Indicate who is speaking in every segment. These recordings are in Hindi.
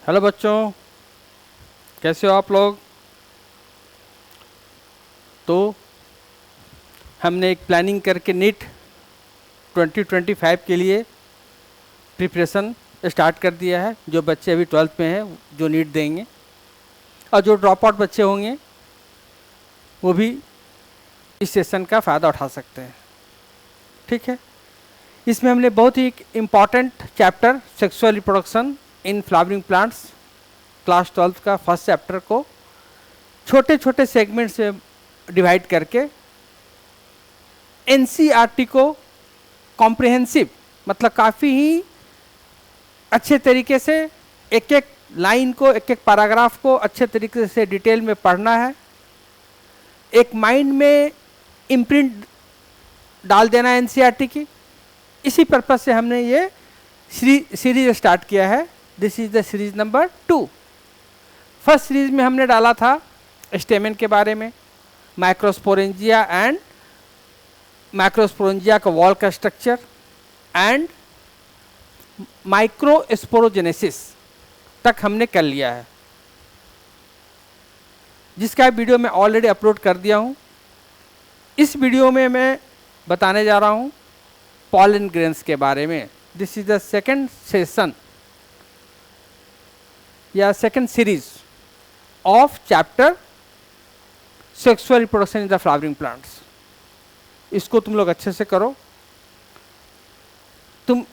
Speaker 1: हेलो बच्चों, कैसे हो आप लोग। तो हमने एक प्लानिंग करके नीट 2025 के लिए प्रिपरेशन स्टार्ट कर दिया है। जो बच्चे अभी 12th में हैं जो नीट देंगे, और जो ड्रॉप आउट बच्चे होंगे वो भी इस सेशन का फ़ायदा उठा सकते हैं। ठीक है, इसमें हमने बहुत ही important chapter sexual reproduction in flowering plants class 12th का फर्स्ट चैप्टर को छोटे छोटे सेगमेंट से डिवाइड करके एनसीईआरटी को कॉम्प्रिहेंसिव मतलब काफ़ी ही अच्छे तरीके से एक एक लाइन को, एक एक पैराग्राफ को अच्छे तरीके से डिटेल में पढ़ना है। एक माइंड में इम्प्रिंट डाल देना है एनसीईआरटी की। इसी पर्पज से हमने ये सीरीज स्टार्ट किया है। This is the series number 2। First series में हमने डाला था स्टेमेन के बारे में, माइक्रोस्पोरेंजिया एंड माइक्रोस्पोरेंजिया का वॉल का स्ट्रक्चर एंड माइक्रोस्पोरोजेनेसिस तक हमने कर लिया है, जिसका वीडियो मैं ऑलरेडी अपलोड कर दिया हूँ। इस वीडियो में मैं बताने जा रहा हूँ पॉलन ग्रेन्स के बारे में। This is the second session या second series of chapter sexual reproduction in the flowering plants. इसको तुम लोग अच्छे से करो। तुम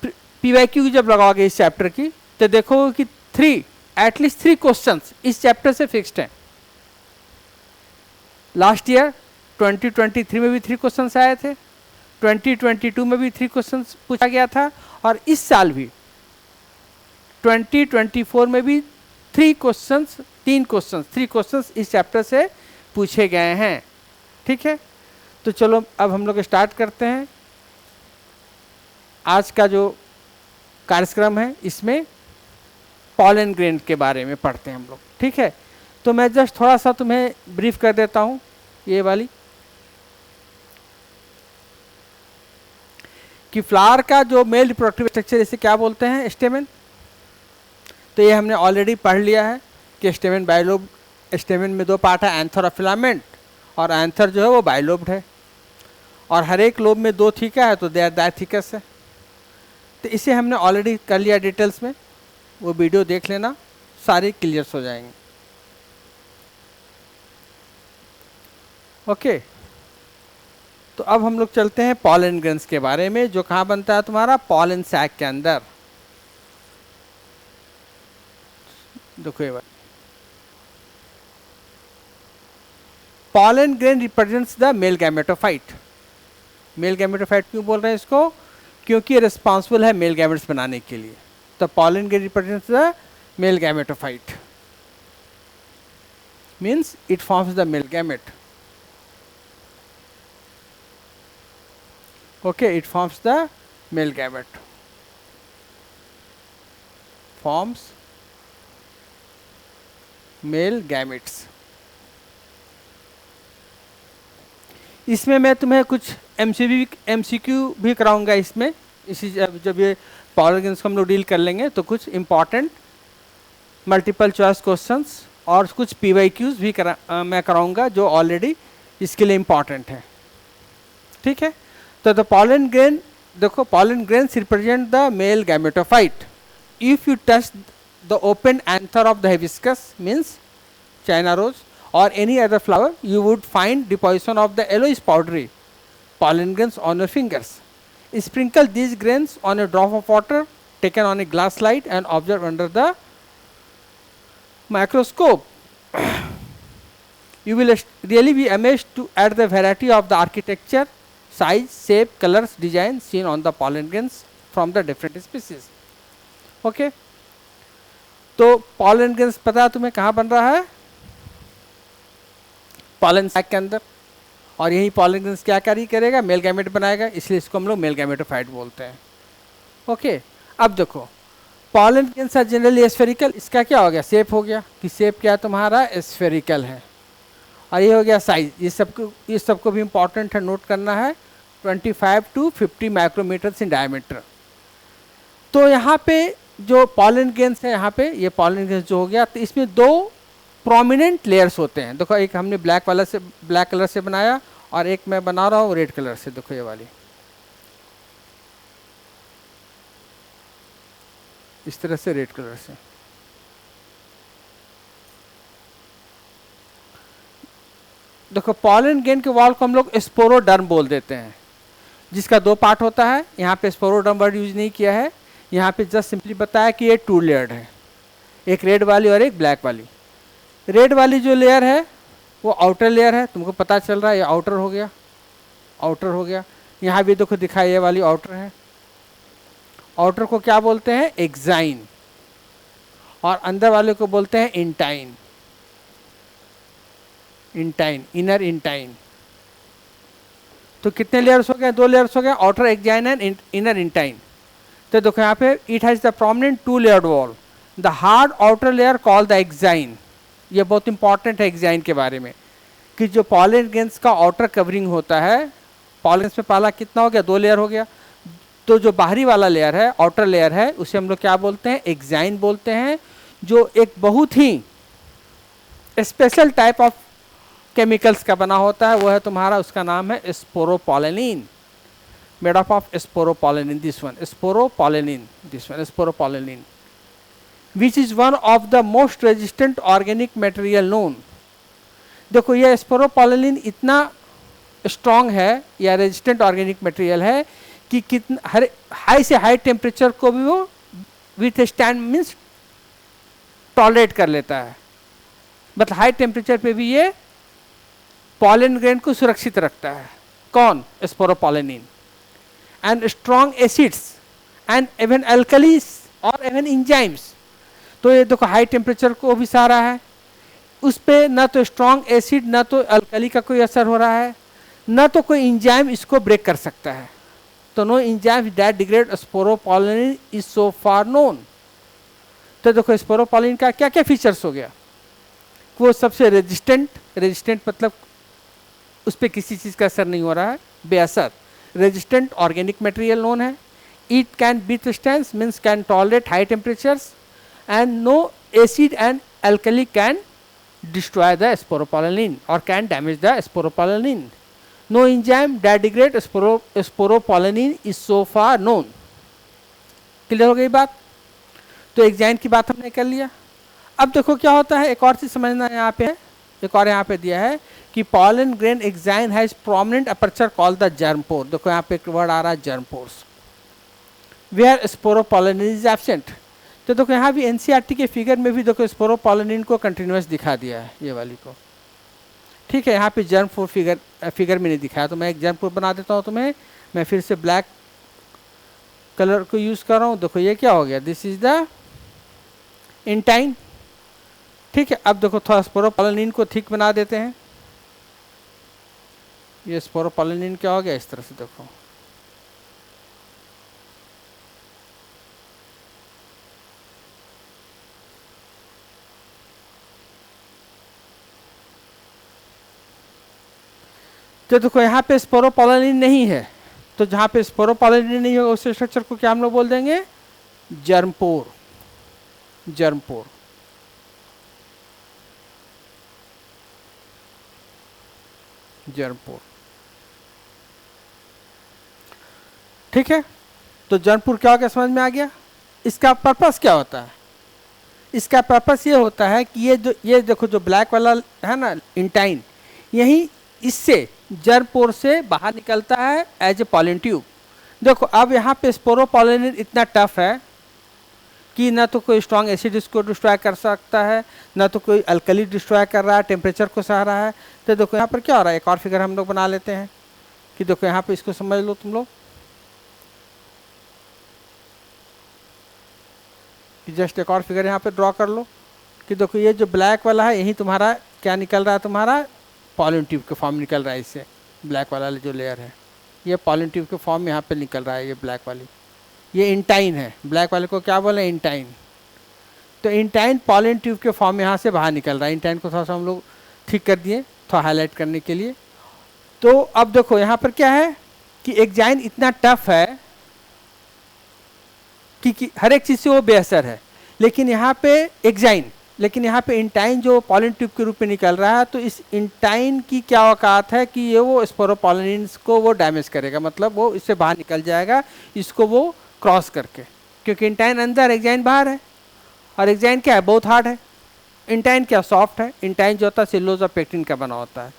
Speaker 1: पीवाईक्यू जब लगाओगे इस चैप्टर की तो देखोगे कि एटलीस्ट थ्री क्वेश्चंस इस चैप्टर से फिक्स्ड हैं। लास्ट ईयर 2023 में भी 3 क्वेश्चंस आए थे, 2022 में भी 3 क्वेश्चंस पूछा गया था, और इस साल भी 2024 में भी 3 क्वेश्चंस इस चैप्टर से पूछे गए हैं। ठीक है, तो चलो अब हम लोग स्टार्ट करते हैं। आज का जो कार्यक्रम है इसमें पॉलन ग्रेन के बारे में पढ़ते हैं हम लोग। ठीक है, तो मैं जस्ट थोड़ा सा तुम्हें ब्रीफ कर देता हूँ। ये वाली कि फ्लावर का जो मेल रिप्रोडक्टिव स्ट्रक्चर इसे क्या बोलते हैं, स्टेमेन। तो ये हमने ऑलरेडी पढ़ लिया है कि स्टेमेन बाइलोब, स्टेमेन में 2 पार्ट है, एंथर और फिलामेंट। और एंथर जो है वो बाइलोब्ड है, और हर एक लोब में 2 थीका है, तो दे आर डायथीकस है। तो इसे हमने ऑलरेडी कर लिया डिटेल्स में, वो वीडियो देख लेना, सारे क्लियर्स हो जाएंगे। ओके, तो अब हम लोग चलते हैं पॉलन ग्रेन्स के बारे में, जो कहाँ बनता है तुम्हारा पॉलन सैक के अंदर। देखो ये बात, pollen grain represents the male gametophyte. Male gametophyte क्यों बोल रहे हैं इसको, क्योंकि रिस्पॉन्सिबल है मेल गैमेट्स बनाने के लिए। तो pollen grain represents the male gametophyte, means it forms the male gamete. Okay, it forms the male gamete, forms male gametes. इसमें मैं तुम्हें कुछ एमसीक्यू भी कराऊंगा इसमें। इसी जब ये पॉलन ग्रेन्स को हम लोग डील कर लेंगे तो कुछ इंपॉर्टेंट मल्टीपल चॉइस क्वेश्चंस और कुछ पीवाईक्यूज भी मैं कराऊंगा, जो ऑलरेडी इसके लिए इंपॉर्टेंट है। ठीक है, तो द पॉलन ग्रेन, देखो pollen grains represent the male gametophyte. If you touch the open anther of the hibiscus means China rose or any other flower, you would find deposition of the yellowish powdery pollen grains on your fingers. Sprinkle these grains on a drop of water taken on a glass slide and observe under the microscope. You will really be amazed at the variety of the architecture, size, shape, colors, design seen on the pollen grains from the different species. Okay, तो pollen grains पता है तुम्हें कहाँ बन रहा है, पॉलन सैक के अंदर। और यही पॉलन ग्रेन्स क्या कैरी करेगा, मेल गैमेट बनाएगा, इसलिए इसको हम लोग मेल गैमेटोफाइट बोलते हैं। ओके, अब देखो pollen grains are generally spherical. इसका क्या हो गया, शेप हो गया कि शेप क्या तुम्हारा स्फेरिकल है। और ये हो गया साइज। ये सबको भी इंपॉर्टेंट है, नोट करना है, 25 to 50 माइक्रोमीटर्स इन डायमीटर। तो यहाँ पे जो पॉलन ग्रेन्स है यहाँ पे, ये पॉलन ग्रेन्स जो हो गया, तो इसमें दो प्रोमिनेंट लेयर्स होते हैं। देखो एक हमने ब्लैक कलर से बनाया और एक मैं बना रहा हूँ रेड कलर से। देखो ये वाली इस तरह से रेड कलर से। देखो पॉलन ग्रेन के वॉल को हम लोग स्पोरोडर्म बोल देते हैं, जिसका दो पार्ट होता है। यहाँ पे स्पोरोडर्म वर्ड यूज नहीं किया है, यहाँ पे जस्ट सिंपली बताया कि ये 2 लेयर्ड है, एक रेड वाली और एक ब्लैक वाली। रेड वाली जो लेयर है वो आउटर लेयर है, तुमको पता चल रहा है, ये आउटर हो गया, आउटर हो गया। यहाँ भी देखो दिखा, ये वाली आउटर है। आउटर को क्या बोलते हैं? एक्साइन। और अंदर वाले को बोलते हैं इंटाइन। Intine, inner intine. तो कितने लेयर्स हो गए? 2 लेयर्स हो गए, outer exine and inner intine. तो देखो यहाँ पे it has the prominent 2 layered wall, the hard outer layer called the exine. ये बहुत इंपॉर्टेंट है एक्साइन के बारे में, कि जो पॉलन ग्रेन्स का आउटर कवरिंग होता है, पॉलन में पहला कितना हो गया? 2 लेयर हो गया। तो जो बाहरी वाला लेयर है, आउटर लेयर है, उसे हम लोग क्या बोलते हैं? एक्साइन बोलते हैं, जो एक बहुत ही स्पेशल टाइप ऑफ केमिकल्स का बना होता है। वो है तुम्हारा, उसका नाम है sporopollenin, made up of sporopollenin. This one sporopollenin, this one sporopollenin, which is one of the most resistant organic material known. देखो ये स्पोरोपोलेनिन इतना स्ट्रॉन्ग है या रेजिस्टेंट ऑर्गेनिक मटेरियल है कि कितना हर हाई से हाई टेम्परेचर को भी वो विथ स्टैंड मीन्स टॉलरेट कर लेता है। मतलब हाई टेम्परेचर पे भी ये पॉलन ग्रेन को सुरक्षित रखता है। कौन? Sporopollenin. And strong acids and even alkalis और इवन इंजाइम्स। तो ये देखो हाई टेम्परेचर को भी सह रहा है, उस पर न तो स्ट्रॉन्ग एसिड न तो अल्कली का कोई असर हो रहा है, न तो कोई इंजाइम इसको ब्रेक कर सकता है। तो no enzyme that degrade sporopollenin is so far known. तो देखो स्पोरोपोलेनिन का क्या क्या फीचर्स हो गया? वो सबसे रेजिस्टेंट मतलब उस पर किसी चीज़ का असर नहीं हो रहा है, बेअसर रेजिस्टेंट ऑर्गेनिक मटेरियल नोन है। It can withstand means can tolerate high temperatures and no acid and alkali can destroy the sporopollenin or can damage the sporopollenin. No enzyme that degrade sporopollenin is so far known. Clear हो गई बात? तो एक्साइन की बात हमने कर लिया। अब देखो क्या होता है, एक और चीज समझना यहाँ पे है, एक और यहाँ पे दिया है कि pollen grain exine has prominent aperture called the germ pore। देखो यहाँ पे एक वर्ड आ रहा है germ pores, where sporopollenin is absent। तो देखो यहाँ भी एनसीईआरटी के फिगर में भी देखो स्पोरोपोलेनिन को कंटिन्यूस दिखा दिया है, ये वाली को। ठीक है, यहाँ पे जर्म पोर फिगर में नहीं दिखाया, तो मैं एक जर्म पोर बना देता हूँ तुम्हें। मैं फिर से ब्लैक कलर को यूज़ कर रहा हूँ। देखो ये क्या हो गया, दिस इज द इंटाइन। ठीक है, अब देखो थोड़ा स्पोरोपोलेनिन को थिक बना देते हैं। ये स्पोरोपोलेनिन क्या हो गया, इस तरह से देखो। तो देखो यहाँ पे स्पोरोपोलेनिन नहीं है, तो जहाँ पे स्पोरोपोलेनिन नहीं होगा उस स्ट्रक्चर को क्या हम लोग बोल देंगे? जर्म पोर। जर्म पोर। जर्म पोर। ठीक है, तो जर्म पोर क्या हो गया, समझ में आ गया? इसका पर्पस क्या होता है? इसका पर्पस ये होता है कि ये देखो जो ब्लैक वाला है ना इंटाइन, यही इससे जर्म पोर से बाहर निकलता है एज ए पॉलन ट्यूब। देखो अब यहाँ पे स्पोरोपोलेनिन इतना टफ है कि ना तो कोई स्ट्रॉन्ग एसिड इसको डिस्ट्रॉय कर सकता है, ना तो कोई अल्कली डिस्ट्रॉय कर रहा है, टेम्परेचर को सह रहा है। तो देखो यहाँ पर क्या हो रहा है, एक और फिगर हम लोग बना लेते हैं कि देखो यहाँ पे इसको समझ लो तुम लोग कि जस्ट एक और फिगर यहाँ पे ड्रॉ कर लो कि देखो ये जो ब्लैक वाला है यही तुम्हारा क्या निकल रहा है, तुम्हारा पॉलन ट्यूब के फॉर्म निकल रहा है। इससे ब्लैक वाला जो लेयर है ये पॉलन ट्यूब के फॉर्म में यहाँ पे निकल रहा है। ये ब्लैक वाली ये इंटाइन है, ब्लैक वाले को क्या बोले, इंटाइन। तो इंटाइन पॉलन ट्यूब के फॉर्म में यहाँ से बाहर निकल रहा है। इंटाइन को थोड़ा सा हम लोग ठीक कर दिए थोड़ा हाईलाइट करने के लिए। तो अब देखो यहाँ पर क्या है कि एक्साइन इतना टफ है कि हर एक चीज़ से वो बेअसर है। लेकिन यहाँ पे एक्साइन, लेकिन यहाँ पे इंटाइन जो पॉलन ट्यूब के रूप में निकल रहा है, तो इस इंटाइन की क्या औकात है कि ये वो स्पोरोपोलिनिन्स को वो डैमेज करेगा, मतलब वो इससे बाहर निकल जाएगा इसको वो क्रॉस करके, क्योंकि इंटाइन अंदर एक्साइन बाहर है। और एक्साइन क्या है, बहुत हार्ड है। इंटाइन क्या, सॉफ्ट है। इंटाइन जो होता है सेलुलोज और पेक्टिन का बना होता है।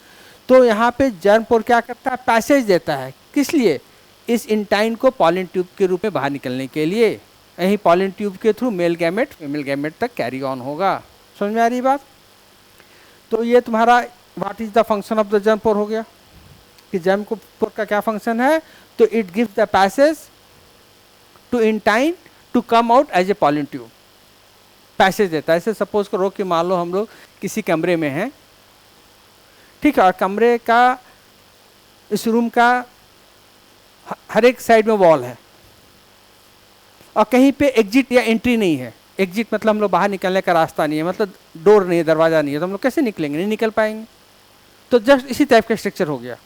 Speaker 1: तो यहाँ पे जर्म पोर क्या करता है, पैसेज देता है। किस लिए, इस इंटाइन को पॉलन ट्यूब के रूप में बाहर निकलने के लिए। यही पॉलन ट्यूब के through male gamete female gamete तक कैरी ऑन होगा। समझ में आ रही बात। तो ये तुम्हारा what is the function of the germ pore हो गया, कि जर्म पोर का क्या फंक्शन है। तो it gives the passage to intine to come out as a pollen tube, passage देता है। ऐसे सपोज करो कि मान लो हम लोग किसी कमरे में हैं, ठीक है, और कमरे का इस रूम का हर एक साइड में वॉल है और कहीं पे एग्जिट या एंट्री नहीं है। एग्जिट मतलब हम लोग बाहर निकलने का रास्ता नहीं है, मतलब डोर नहीं है, दरवाजा नहीं है, तो हम लोग कैसे निकलेंगे, नहीं निकल पाएंगे। तो जस्ट इसी टाइप का स्ट्रक्चर हो गया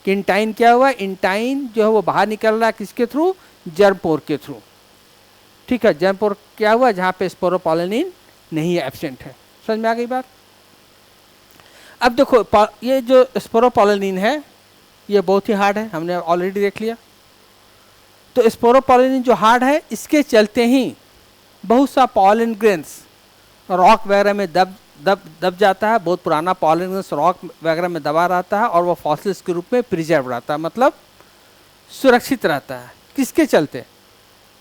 Speaker 1: कि इंटाइन क्या हुआ, इंटाइन जो है वो बाहर निकल रहा है किसके थ्रू, जर्म पोर के थ्रू। ठीक है, जर्म पोर क्या हुआ, जहाँ पे स्पोरोपोलिनिन नहीं है, एब्सेंट है। समझ में आ गई बात। अब देखो ये जो स्पोरोपोलिनिन है ये बहुत ही हार्ड है, हमने ऑलरेडी देख लिया। तो स्पोरोपोलिनिन जो हार्ड है, इसके चलते ही बहुत सा पॉलन ग्रेन्स रॉक वगैरह में दब जाता है। बहुत पुराना पॉलन ग्रेन्स रॉक वगैरह में दबा रहता है और वो फॉसिल्स के रूप में प्रिजर्व रहता है, मतलब सुरक्षित रहता है। किसके चलते,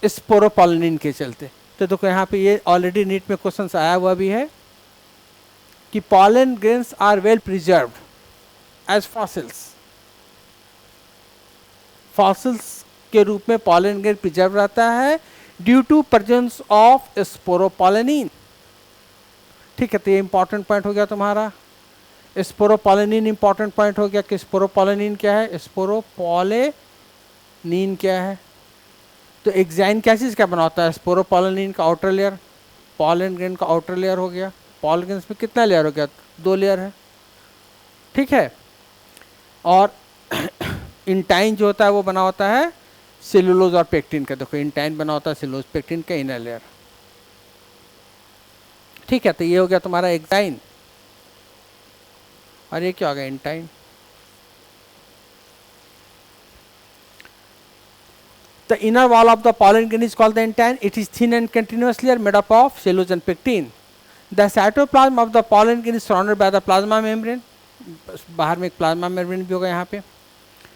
Speaker 1: स्पोरोपोलिनिन के चलते। तो देखो यहाँ पे ये ऑलरेडी नीट में क्वेश्चन आया हुआ भी है कि pollen grains are well preserved as fossils. Fossils के रूप में पॉलन ग्रेन प्रिजर्व रहता है due to presence of sporopollenin. ठीक है, तो ये इंपॉर्टेंट पॉइंट हो गया तुम्हारा। स्पोरोपोलिनिन इंपॉर्टेंट पॉइंट हो गया कि स्पोरोपोलिनिन क्या है, स्पोरोपोलिनिन क्या है। तो एक्साइन क्या चीज़ का बना होता है, स्पोरोपोलिनिन का आउटर लेयर, पॉलन ग्रेन का आउटर लेयर हो गया। पॉलन ग्रेन में कितना लेयर हो गया, 2 लेयर है। ठीक है, और इंटाइन जो होता है वो बना होता है सेलुलोज और पेक्टिन का। देखो इंटाइन बना होता है सेलुलोज पेक्टिन का इनर लेयर। ठीक है, तो ये हो गया तुम्हारा एक्साइन और ये क्या हो गया, intine. The inner wall of the pollen grain is called the intine. It is thin and continuous layer made up of cellulose and pectin. The cytoplasm of the pollen grain is surrounded by the plasma membrane. बाहर में एक plasma membrane भी होगा यहाँ पे.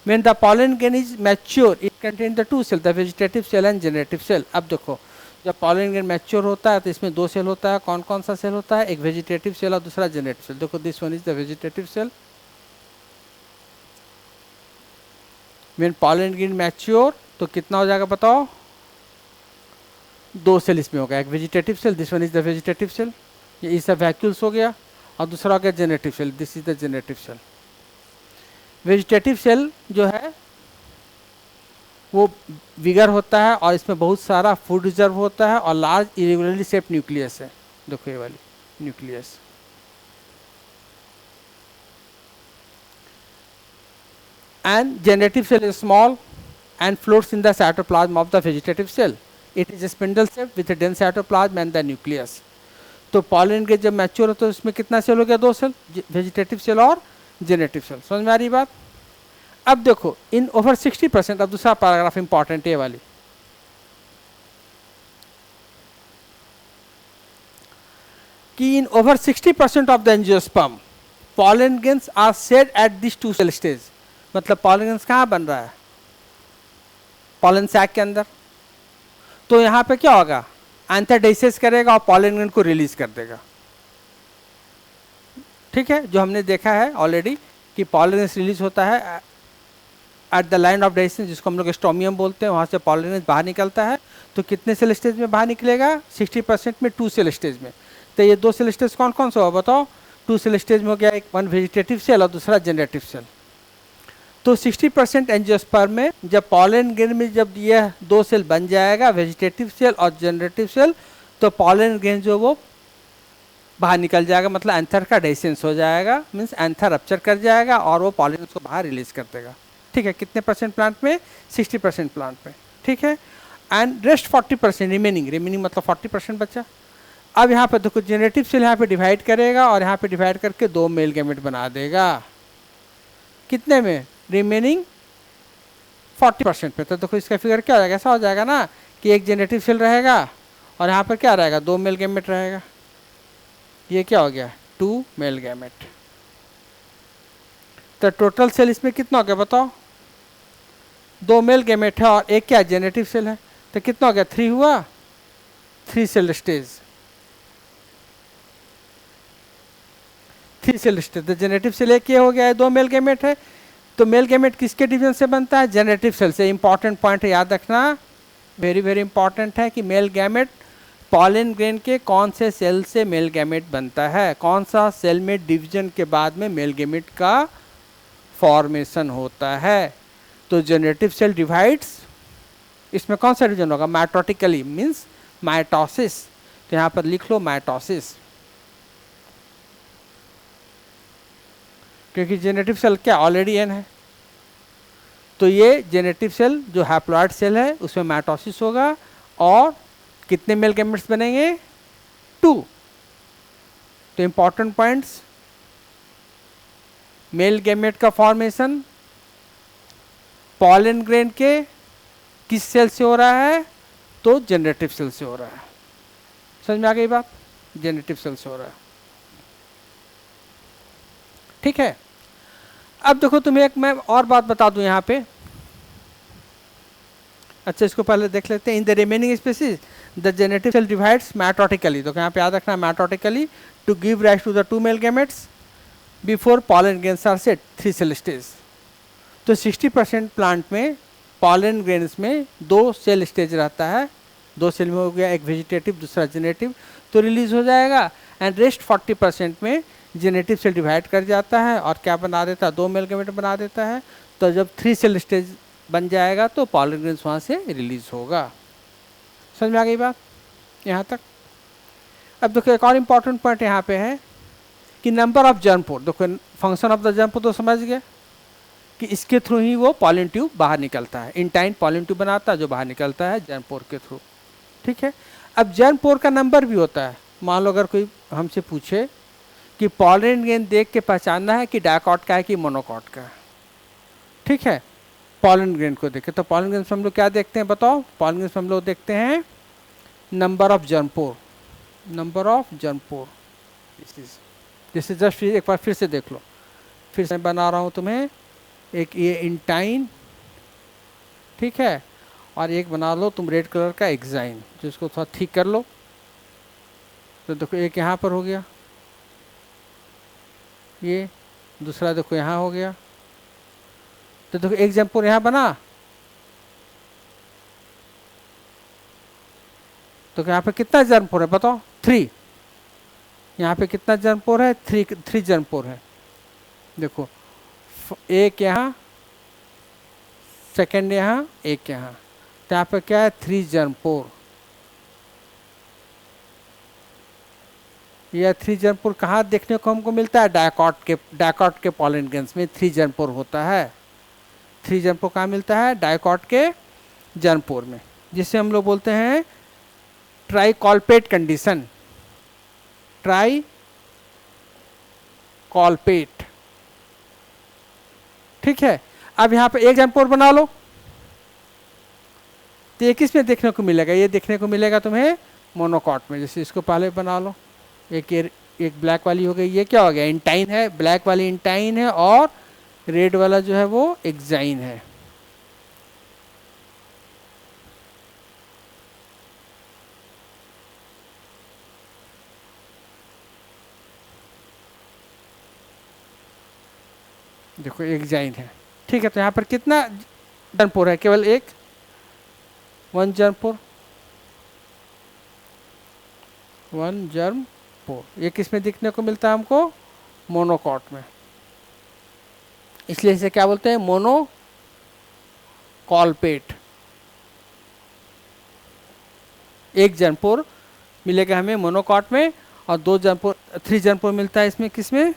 Speaker 1: When the pollen grain is mature, it contains the 2 cells, the vegetative cell and generative cell. अब देखो जब pollen grain mature होता है तो इसमें 2 सेल होता है। कौन कौन सा सेल होता है, एक वेजिटेटिव सेल और दूसरा जेनेरेटिव सेल। देखो this one is the vegetative cell. When pollen grain mature तो कितना हो जाएगा बताओ, 2 सेल इसमें होगा, एक vegetative cell, this one is the vegetative cell, ये इस वैक्यूल्स हो गया, और दूसरा हो गया generative cell, this is the generative cell. Vegetative cell जो है वो विगर होता है और इसमें बहुत सारा फूड रिजर्व होता है और लार्ज इरेगुलरली शेप्ड न्यूक्लियस है। देखो ये वाली nucleus. And generative cell is small and floats in the cytoplasm of the vegetative cell. It is a spindle shape with a dense cytoplasm and the nucleus. तो पॉलन ग्रेन जब मैच्योर हो तो इसमें कितना सेल हो गया, 2 सेल, वेजिटेटिव सेल और जेनेरेटिव सेल। समझ में आ रही बात। अब देखो इन ओवर 60%, अब दूसरा पैराग्राफ इंपॉर्टेंट है ये वाली, कि in over 60% of the angiosperm pollen grains are shed at this 2 cell stage. मतलब पॉलन ग्रेन्स कहाँ बन रहा है, पॉलन सैक के अंदर। तो यहाँ पे क्या होगा, एंथर डाइसेस करेगा और पॉलन ग्रेन को रिलीज कर देगा। ठीक है, जो हमने देखा है ऑलरेडी कि पॉलन ग्रेन रिलीज होता है at the line of dices, जिसको हम लोग स्टोमियम बोलते हैं, वहाँ से पॉलन ग्रेन बाहर निकलता है। तो कितने सेल स्टेज में बाहर निकलेगा, 60% में 2 सेल स्टेज में। तो ये 2 सेल स्टेज कौन कौन सा होगा बताओ, 2 सेल स्टेज में हो गया, एक वन वेजिटेटिव सेल और दूसरा जेनेरेटिव सेल। तो 60% एंजियोस्पर्म में जब पॉलन ग्रेन में जब यह 2 सेल बन जाएगा, वेजिटेटिव सेल और जेनरेटिव सेल, तो पॉलन ग्रेन जो वो बाहर निकल जाएगा, मतलब एंथर का डाइसेंस हो जाएगा, मीन्स एंथर रप्चर कर जाएगा और वो पॉलन को बाहर रिलीज कर देगा। ठीक है, कितने % प्लांट में, 60% प्लांट में। ठीक है, एंड रेस्ट 40% रिमेनिंग मतलब 40% बचा। अब यहाँ पे देखो जेनेटिव सेल यहाँ पे डिवाइड करेगा और यहाँ पे डिवाइड करके 2 मेल गैमेट बना देगा। कितने में? रिमेनिंग 40% पे। तो देखो इसका फिगर क्या हो जाएगा, ऐसा हो जाएगा ना कि एक जेनेटिव सेल रहेगा और यहाँ पर क्या रहेगा, 2 मेल गैमेट रहेगा। ये क्या हो गया, 2 मेल गैमेट। तो टोटल सेल इसमें कितना हो गया बताओ, 2 मेल गैमेट है और एक क्या जेनेटिव सेल है, तो कितना हो गया, 3 हुआ, 3 सेल स्टेज, 3 सेल स्टेज। तो जेनेटिव सेल एक ये हो गया है, 2 मेल गैमेट है। तो मेल गैमेट किसके डिवीजन से बनता है, जेनेटिव सेल से। इंपॉर्टेंट पॉइंट याद रखना, वेरी वेरी इंपॉर्टेंट है कि मेल गैमेट पॉलन ग्रेन के कौन से सेल से मेल गैमेट बनता है, कौन सा सेल में डिवीजन के बाद में मेल गैमेट का फॉर्मेशन होता है। तो जेनेटिव सेल डिवाइड्स, इसमें कौन सा डिवीजन होगा, माइटोटिकली मीन्स माइटोसिस। तो यहाँ पर लिख लो माइटोसिस, क्योंकि जेनेटिव सेल क्या ऑलरेडी एन है। तो ये जेनेटिव सेल जो हैप्लॉइड सेल है उसमें माइटोसिस होगा और कितने मेल गैमेट्स बनेंगे, 2। तो इंपॉर्टेंट पॉइंट्स, मेल गैमेट का फॉर्मेशन पॉलन ग्रेन के किस सेल से हो रहा है, तो जेनेटिव सेल से हो रहा है। समझ में आ गई बात, जेनेटिव सेल से हो रहा है, ठीक है। अब देखो तुम्हें एक मैं और बात बता दूं यहाँ पे, अच्छा इसको पहले देख लेते हैं। In the remaining species the generative cell divides mitotically, तो यहाँ पे याद रखना mitotically, to give rise to the 2 male gametes before pollen grains are set 3 cell stage. तो 60% प्लांट में पॉलन ग्रेन्स में 2 सेल स्टेज रहता है, 2 सेल में हो गया, एक वेजिटेटिव दूसरा जेनेटिव, तो रिलीज हो जाएगा। एंड रेस्ट 40% में जेनेटिव सेल डिवाइड कर जाता है और क्या बना देता है, 2 मेल गैमेट बना देता है। तो जब 3 सेल स्टेज बन जाएगा तो पॉलन ग्रेन्स वहाँ से रिलीज होगा। समझ में आ गई बात यहाँ तक। अब देखो एक और इम्पॉर्टेंट पॉइंट यहाँ पे है कि नंबर ऑफ जर्म पोर। देखो फंक्शन ऑफ द जर्म पोर तो समझ गए कि इसके थ्रू ही वो पॉलन ट्यूब बाहर निकलता है, इंटाइन पॉलन ट्यूब बनाता है जो बाहर निकलता है जर्म पोर के थ्रू, ठीक है। अब जर्म पोर का नंबर भी होता है। मान लो अगर कोई हमसे पूछे कि पॉलन ग्रेन देख के पहचानना है कि डायकॉट का है कि मोनोकॉट का है, ठीक है। पॉलन ग्रेन को देखें तो पॉलन ग्रेन में हम लोग क्या देखते हैं बताओ, पॉलन ग्रेन में हम लोग देखते हैं number of germ pore, number of germ pore. जैसे जस्ट एक बार फिर से देख लो, फिर से बना रहा हूँ तुम्हें एक ये इंटाइन, ठीक है, और एक बना लो तुम रेड कलर का एक्साइन, जिसको थोड़ा ठीक कर लो। तो देखो एक यहाँ पर हो गया, ये दूसरा देखो यहाँ हो गया। तो देखो एक जर्म पोर यहाँ बना, तो यहाँ पे कितना जर्म पोर है बताओ, 3। यहाँ पे कितना जर्म पोर है, 3 जर्म पोर है। देखो एक यहाँ, सेकंड यहाँ, एक यहाँ, तो यहाँ पे क्या है, 3 जर्म पोर। यह 3 जर्म पोर कहाँ देखने को हमको मिलता है, डायकॉट के पॉलन ग्रेन्स में 3 जर्म पोर होता है। 3 जर्म पोर कहाँ मिलता है, डायकॉट के जर्म पोर में, जिसे हम लोग बोलते हैं ट्राइकॉल्पेट कंडीशन, ट्राइकॉल्पेट, ठीक है। अब यहाँ पे एक जर्म पोर बना लो, तो ये किस में देखने को मिलेगा, ये देखने को मिलेगा तुम्हें मोनोकॉट में। जैसे इसको पहले बना लो, एक ब्लैक वाली हो गई, ये क्या हो गया, इंटाइन है, ब्लैक वाली इंटाइन है और रेड वाला जो है वो एक्साइन है। देखो एक्साइन है, ठीक है। तो यहाँ पर कितना जर्म पोर है, केवल एक, 1 जर्म पोर, 1 जर्म पोर। ये किस में दिखने को मिलता है हमको, मोनोकॉट में, इसलिए इसे क्या बोलते हैं, मोनोकॉल्पेट। एक जर्म पोर मिलेगा हमें मोनोकॉट में और 2 जर्म पोर, 3 जर्म पोर मिलता है इसमें किसमें,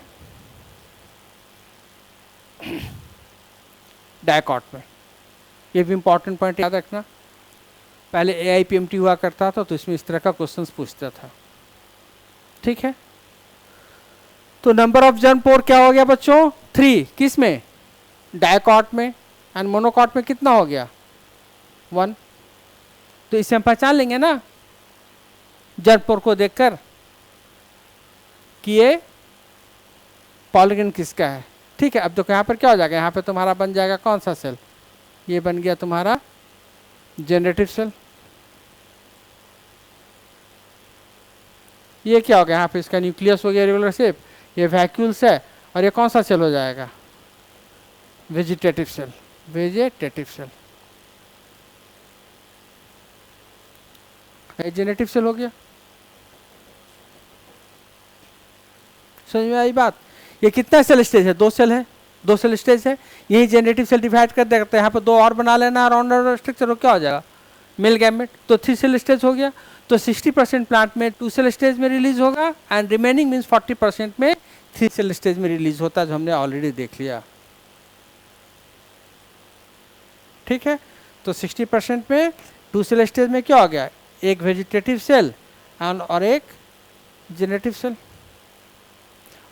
Speaker 1: डायकॉट में। ये भी इंपॉर्टेंट पॉइंट याद रखना। पहले AIPMT हुआ करता था तो इसमें इस तरह का क्वेश्चंस पूछता था। ठीक है, तो नंबर ऑफ जर्म पोर क्या हो गया बच्चों? 3। किस में? डायकॉट में। एंड मोनोकॉट में कितना हो गया? 1। तो इसे हम पहचान लेंगे ना जर्म पोर को देखकर कि ये पॉलीगन किसका है। ठीक है, अब देखो यहाँ पर क्या हो जाएगा, यहाँ पे तुम्हारा बन जाएगा कौन सा सेल? ये बन गया तुम्हारा जनरेटिव सेल। ये क्या हो गया, यहाँ पे इसका न्यूक्लियस हो गया रेगुलर शेप, ये वैक्यूल्स है, और ये कौन सा सेल हो जाएगा? Vegetative cell. वेजिटेटिव सेल, ये जेनेटिव सेल हो गया। समझ में आई बात? ये कितना सेल स्टेज है? 2 सेल है, 2 सेल स्टेज है। यही जेनेटिव सेल डिवाइड कर देते हैं, यहाँ पे 2 और बना लेना राउंड स्ट्रक्चर हो, क्या हो जाएगा? Mail gamete. तो 3 सेल स्टेज हो गया। तो 60% प्लांट में 2 सेल स्टेज में रिलीज होगा एंड रिमेनिंग मीन्स 40% में 3 सेल स्टेज में रिलीज होता है, जो हमने ऑलरेडी देख लिया। ठीक है, तो 60% में 2 सेल स्टेज में क्या हो गया? एक वेजिटेटिव सेल और एक जेनेटिव सेल।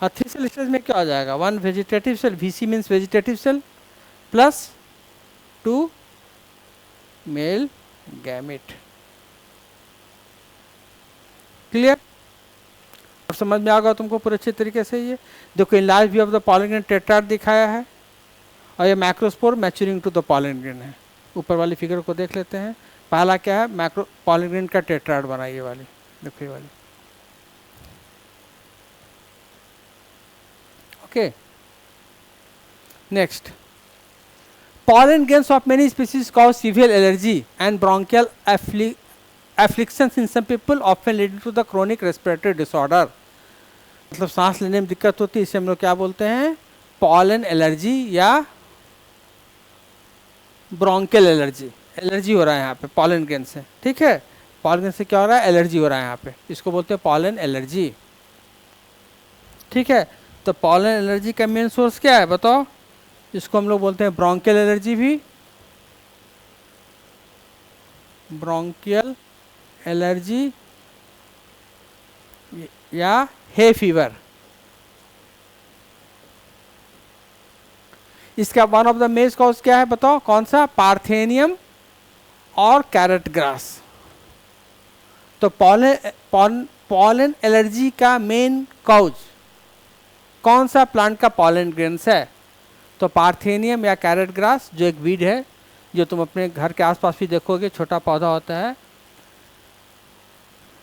Speaker 1: और 3 सेल स्टेज में क्या हो जाएगा? 1 vegetative cell, VC means vegetative cell, plus 2 male gamete. Clear? अब समझ में आ गया तुमको पूरे अच्छे तरीके से। ये देखो enlarge view of the pollen grain tetrad दिखाया है, और ये microspore maturing to the pollen grain है। ऊपर वाली फिगर को देख लेते हैं। पहला क्या है? मैक्रो पॉलन ग्रेन का टेट्राड बना, ये वाली देखो, ये वाली। Okay, next, pollen grains of many species cause severe allergy and bronchial afflictions in some people, often leading to the chronic respiratory disorder। मतलब सांस लेने में दिक्कत होती है, इसे हम लोग क्या बोलते हैं? पॉलन एलर्जी या ब्रोंकियल एलर्जी। एलर्जी हो रहा है यहाँ पे पॉलन ग्रेन से। ठीक है, पॉलन ग्रेन से क्या हो रहा है? एलर्जी हो रहा है यहाँ पे, इसको बोलते हैं पॉलन एलर्जी। ठीक है, तो पॉलन एलर्जी का मेन सोर्स क्या है बताओ? इसको हम लोग बोलते हैं ब्रोंकियल एलर्जी भी, ब्रोंकियल एलर्जी या हे फीवर। इसका one of the main cause क्या है बताओ? कौन सा? पार्थेनियम और कैरेट ग्रास। तो पॉलन एलर्जी का मेन कॉज कौन सा प्लांट का पॉलन ग्रेन्स है? तो पार्थेनियम या कैरेट ग्रास, जो एक वीड है, जो तुम अपने घर के आसपास भी देखोगे, छोटा पौधा होता है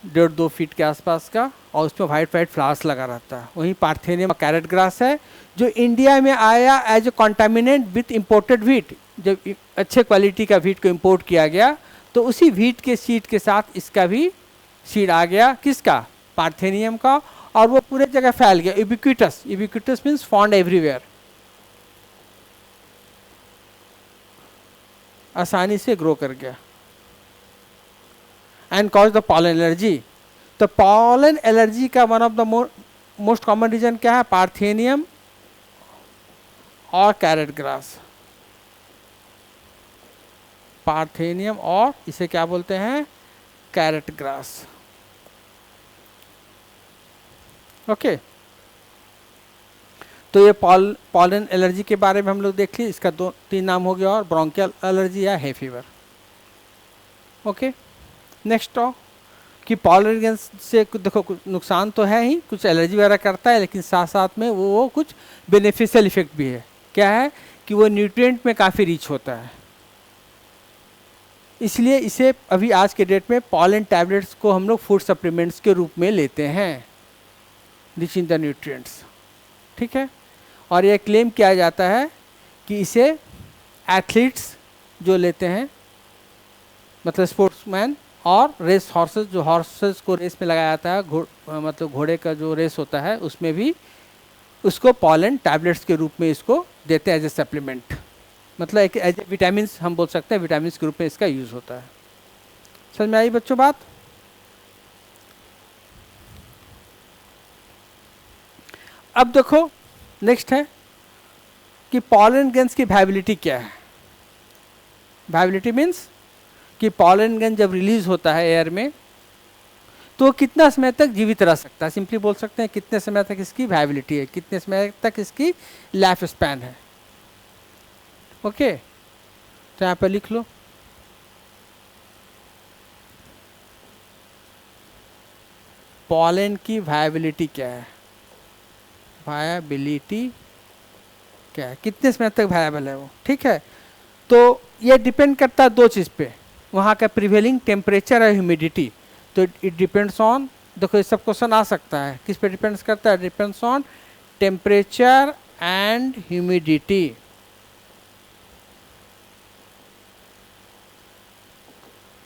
Speaker 1: 1.5-2 फीट के आसपास का, और उसमें वाइट वाइट फ्लावर्स लगा रहता है, वही पार्थेनियम और कैरेट ग्रास है, जो इंडिया में आया as a contaminant with imported wheat. जब अच्छे क्वालिटी का वीट को इम्पोर्ट किया गया तो उसी वीट के सीड के साथ इसका भी सीड आ गया। किसका? पार्थेनियम का, और वो पूरे जगह फैल गया। Ubiquitous, ubiquitous means found everywhere, आसानी से ग्रो कर गया, and cause the pollen allergy. तो पॉलन एलर्जी का one of the most common reason क्या है? पार्थेनियम और कैरेट ग्रास। पार्थेनियम और इसे क्या बोलते हैं? Carrot grass. ओके, तो ये पॉलन एलर्जी के बारे में हम लोग देख लिए। इसका 2-3 नाम हो गया, और ब्रोंकियल एलर्जी या हे फीवर। ओके, नेक्स्ट कि पॉलन ग्रेन्स से देखो कुछ नुकसान तो है ही, कुछ एलर्जी वगैरह करता है, लेकिन साथ साथ में वो कुछ बेनिफिशियल इफेक्ट भी है। क्या है? कि वो न्यूट्रिएंट में काफ़ी रिच होता है, इसलिए इसे अभी आज के डेट में पॉलन टैबलेट्स को हम लोग फूड सप्लीमेंट्स के रूप में लेते हैं, रिच इन द न्यूट्रिएंट्स। ठीक है, और यह क्लेम किया जाता है कि इसे एथलीट्स जो लेते हैं, मतलब स्पोर्ट्समैन और रेस हॉर्सेस, जो हॉर्सेस को रेस में लगाया जाता है, मतलब घोड़े का जो रेस होता है, उसमें भी उसको पॉलन टैबलेट्स के रूप में इसको देते हैं एज ए सप्लीमेंट। मतलब एक एज ए विटामिन हम बोल सकते हैं, विटामिन के रूप में इसका यूज़ होता है। समझ में आई बच्चों बात? अब देखो नेक्स्ट है कि पॉलन ग्रेन्स की वायबिलिटी क्या है। वायबिलिटी मीन्स कि पॉलन ग्रेन जब रिलीज होता है एयर में तो कितना समय तक जीवित रह सकता है। सिंपली बोल सकते हैं कितने समय तक इसकी वायबिलिटी है, कितने समय तक इसकी लाइफ स्पैन है। ओके, तो यहाँ पर लिख लो पॉलन की वायबिलिटी क्या है, वायबिलिटी क्या है, कितने समय तक वायबल है वो। ठीक है, तो ये डिपेंड करता है दो चीज़ पे, वहाँ का प्रिवेलिंग टेम्परेचर और ह्यूमिडिटी। तो इट डिपेंड्स ऑन, देखो ये सब क्वेश्चन आ सकता है, किस पे डिपेंड्स करता है, depends on temperature and humidity.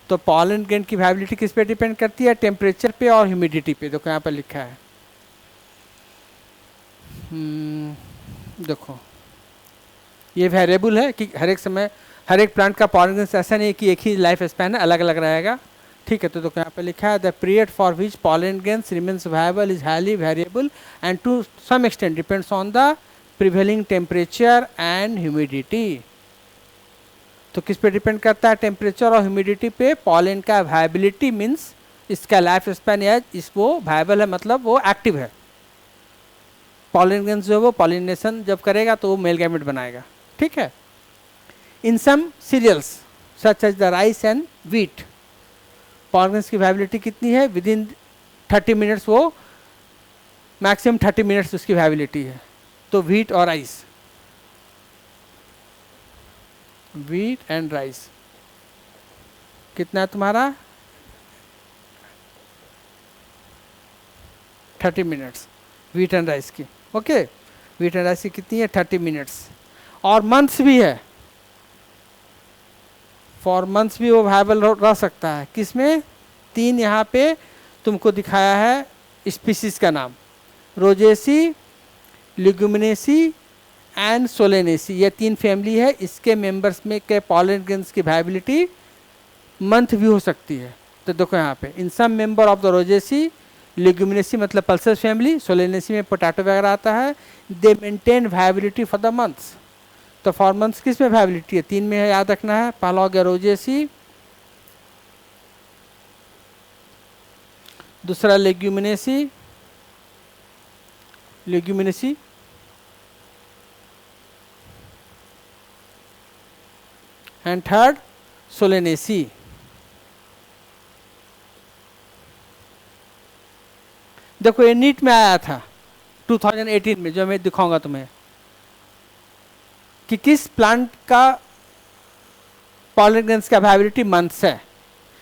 Speaker 1: तो पॉलन ग्रेन की वायबिलिटी किस पे डिपेंड करती है, टेम्परेचर पे और ह्यूमिडिटी पे। देखो यहाँ पर लिखा है, देखो ये वेरिएबल है कि हर एक समय हर एक प्लांट का पॉलन ग्रेन ऐसा नहीं कि एक ही लाइफ स्पैन है, अलग अलग रहेगा। ठीक है, तो देखो यहाँ पे लिखा है the period for which pollen grains remains viable is highly variable and to some extent depends on the prevailing temperature and humidity. तो किस पे डिपेंड करता है, टेम्परेचर और ह्यूमिडिटी पे। पॉलन का वायबिलिटी मीन्स इसका लाइफ स्पैन या वो वायबल है, मतलब वो एक्टिव है। पॉलन ग्रेन्स जो है वो पॉलिनेशन जब करेगा तो वो मेल गैमेट बनाएगा। ठीक है, in some cereals such as the rice and wheat pollen grains की वायबिलिटी कितनी है, विद इन 30 मिनट्स, वो मैक्सिमम 30 मिनट्स उसकी वायबिलिटी है। तो व्हीट और राइस, व्हीट एंड राइस कितना है तुम्हारा 30 मिनट्स व्हीट एंड राइस की। ओके, व्हीट एंड राइस की कितनी है 30 मिनट्स। और मंथ्स भी है, फॉर मंथ्स भी वो वायबल रह सकता है। किसमें, 3 यहाँ पे तुमको दिखाया है स्पीसीज का नाम, रोजेसी, लिग्यूमिनेसी एंड सोलेनेसी, ये 3 फैमिली है। इसके मेंबर्स में के पॉलन ग्रेन्स की वायबिलिटी मंथ भी हो सकती है। तो देखो यहाँ पे इन some member of the Rosaceae, लिग्यूमिनेसी मतलब पल्सेस फैमिली, सोलेनेसी में पोटैटो वगैरह आता है, दे maintain viability for the months. तो फॉर मंथ्स किस में वायबिलिटी है, 3 में है, याद रखना है। पहला हो गया रोजेसी, दूसरा Leguminosae, Leguminosae and third Solanaceae. देखो ये नीट में आया था 2018 में, जो मैं दिखाऊंगा तुम्हें कि किस प्लांट का पॉलन ग्रेन्स का वायबिलिटी मंथ्स है।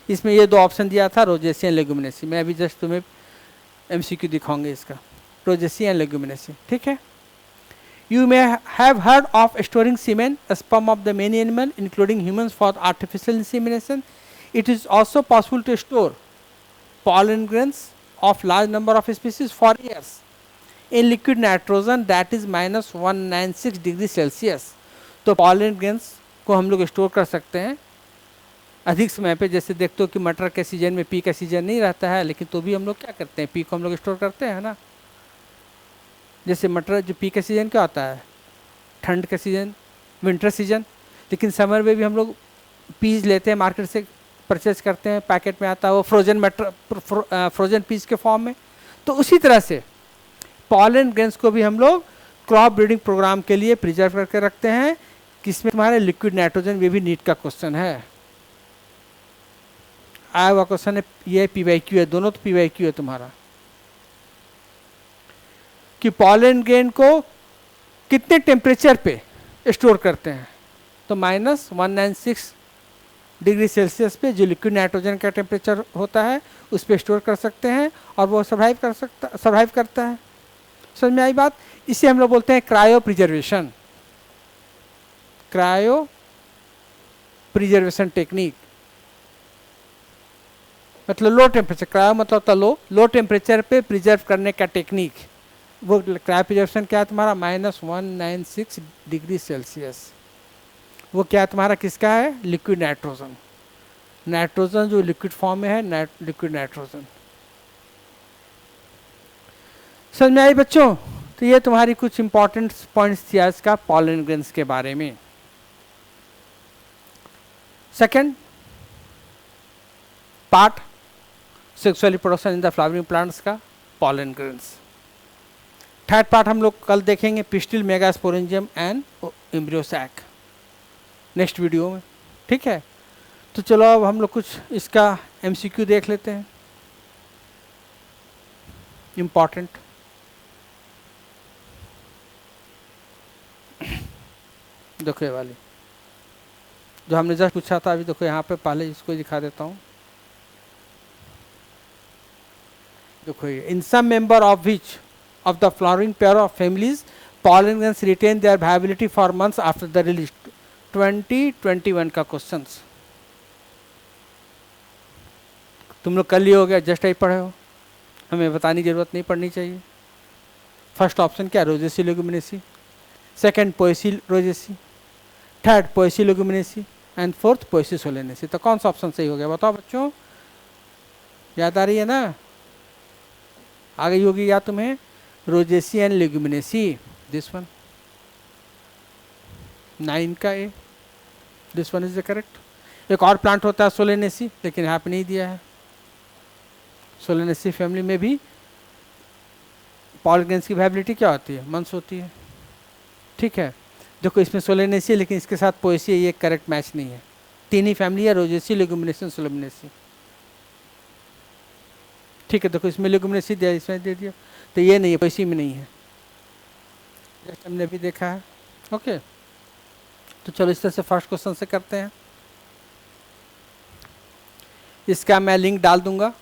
Speaker 1: इसमें ये 2 ऑप्शन दिया था, रोजेसी एंड लेग्यूमिनेसी। मैं अभी जस्ट तुम्हें एमसीक्यू दिखाऊंगे इसका, रोजेसी एंड लेग्यूमिनेसी। ठीक है, you may have heard of storing semen, sperm of the many animal including humans for artificial insemination. It is also possible to store pollen grains of large number of species for years in liquid nitrogen that is -196 degree Celsius. तो पॉलन ग्रेन्स को हम लोग स्टोर कर सकते हैं अधिक समय पे। जैसे देखते हो कि मटर के सीजन में पी का सीजन नहीं रहता है, लेकिन तो भी हम लोग क्या करते हैं, पी को हम लोग स्टोर करते हैं ना। जैसे मटर जो पी का सीजन क्या होता है, ठंड का सीजन, विंटर सीजन, लेकिन समर में भी हम लोग पीस लेते हैं मार्केट से, परचेज करते हैं, पैकेट में आता है वो फ्रोजन मटर, फ्रोजन पीस के फॉर्म में। तो उसी तरह से पॉलन ग्रेन्स को भी हम लोग क्रॉप ब्रीडिंग प्रोग्राम के लिए प्रिजर्व करके रखते हैं। किसमें, तुम्हारे लिक्विड नाइट्रोजन, ये भी नीट का क्वेश्चन है, आया हुआ क्वेश्चन है। ये PYQ है, दोनों तो PYQ है तुम्हारा, कि पॉलन ग्रेन को कितने टेम्परेचर पे स्टोर करते हैं। तो -196 डिग्री सेल्सियस पे जो लिक्विड नाइट्रोजन का टेम्परेचर होता है उस पर स्टोर कर सकते हैं और वो सर्वाइव करता है। समझ में आई बात। इसे हम लोग बोलते हैं cryo preservation, cryo preservation technique. मतलब लो टेम्परेचर, क्रायो मतलब तो लो टेम्परेचर पे प्रिजर्व करने का टेक्निक। वो क्रायो प्रिजर्वेशन क्या है तुम्हारा, -196 डिग्री सेल्सियस। वो क्या तुम्हारा किसका है, लिक्विड नाइट्रोजन। नाइट्रोजन जो लिक्विड फॉर्म में है, लिक्विड नाइट्रोजन। समझ में आई बच्चों। तो ये तुम्हारी कुछ इंपॉर्टेंट पॉइंट्स थी आज का पॉलन ग्रेन्स के बारे में। Second, part sexual reproduction in the flowering plants का पॉलन ग्रेन्स। थर्ड पार्ट हम लोग कल देखेंगे pistil, megasporangium and embryo sac next video में, ठीक है। तो चलो अब हम लोग कुछ इसका एमसीक्यू देख लेते हैं इम्पॉर्टेंट। देखो ये वाली जो हमने जस्ट पूछा था, अभी देखो यहाँ पे पहले इसको दिखा देता हूँ। देखो ये in some member of which of the flowering pair of families, pollen grains retain their viability for months after the release। 2021 का क्वेश्चंस तुम लोग कल ही हो गया, जस्ट ही पढ़े हो, हमें बताने की जरूरत नहीं पड़नी चाहिए। फर्स्ट ऑप्शन क्या, Rosaceae Leguminosae, second Poaceae Rosaceae, third Poaceae Leguminosae and fourth Poaceae Solanaceae. तो कौन सा ऑप्शन सही हो गया बताओ बच्चों, याद आ रही है ना? आ गई होगी या तुम्हें? Rosaceae and Leguminosae, this one 9 का A, this one is the correct. एक और प्लांट होता है सोलेनेसी, लेकिन यहाँ पे नहीं दिया है। सोलेनेसी फैमिली में भी पॉलन ग्रेन्स की वैलिडिटी क्या होती है, मंथ्स होती है, ठीक है। देखो इसमें सोलेनेसी है, लेकिन इसके साथ पोएसी है, ये करेक्ट मैच नहीं है। तीन ही फैमिली है, रोजेसी, लेगुमिनेसी, सोलेनेसी, ठीक है। देखो इसमें लेगुमिनेसी दिया, इसमें दे दिया, तो ये नहीं है, पोएसी में नहीं है, जैसे हमने अभी देखा है, ओके। तो चलो इस तरह से फर्स्ट क्वेश्चन से करते हैं। इसका मैं लिंक डाल दूंगा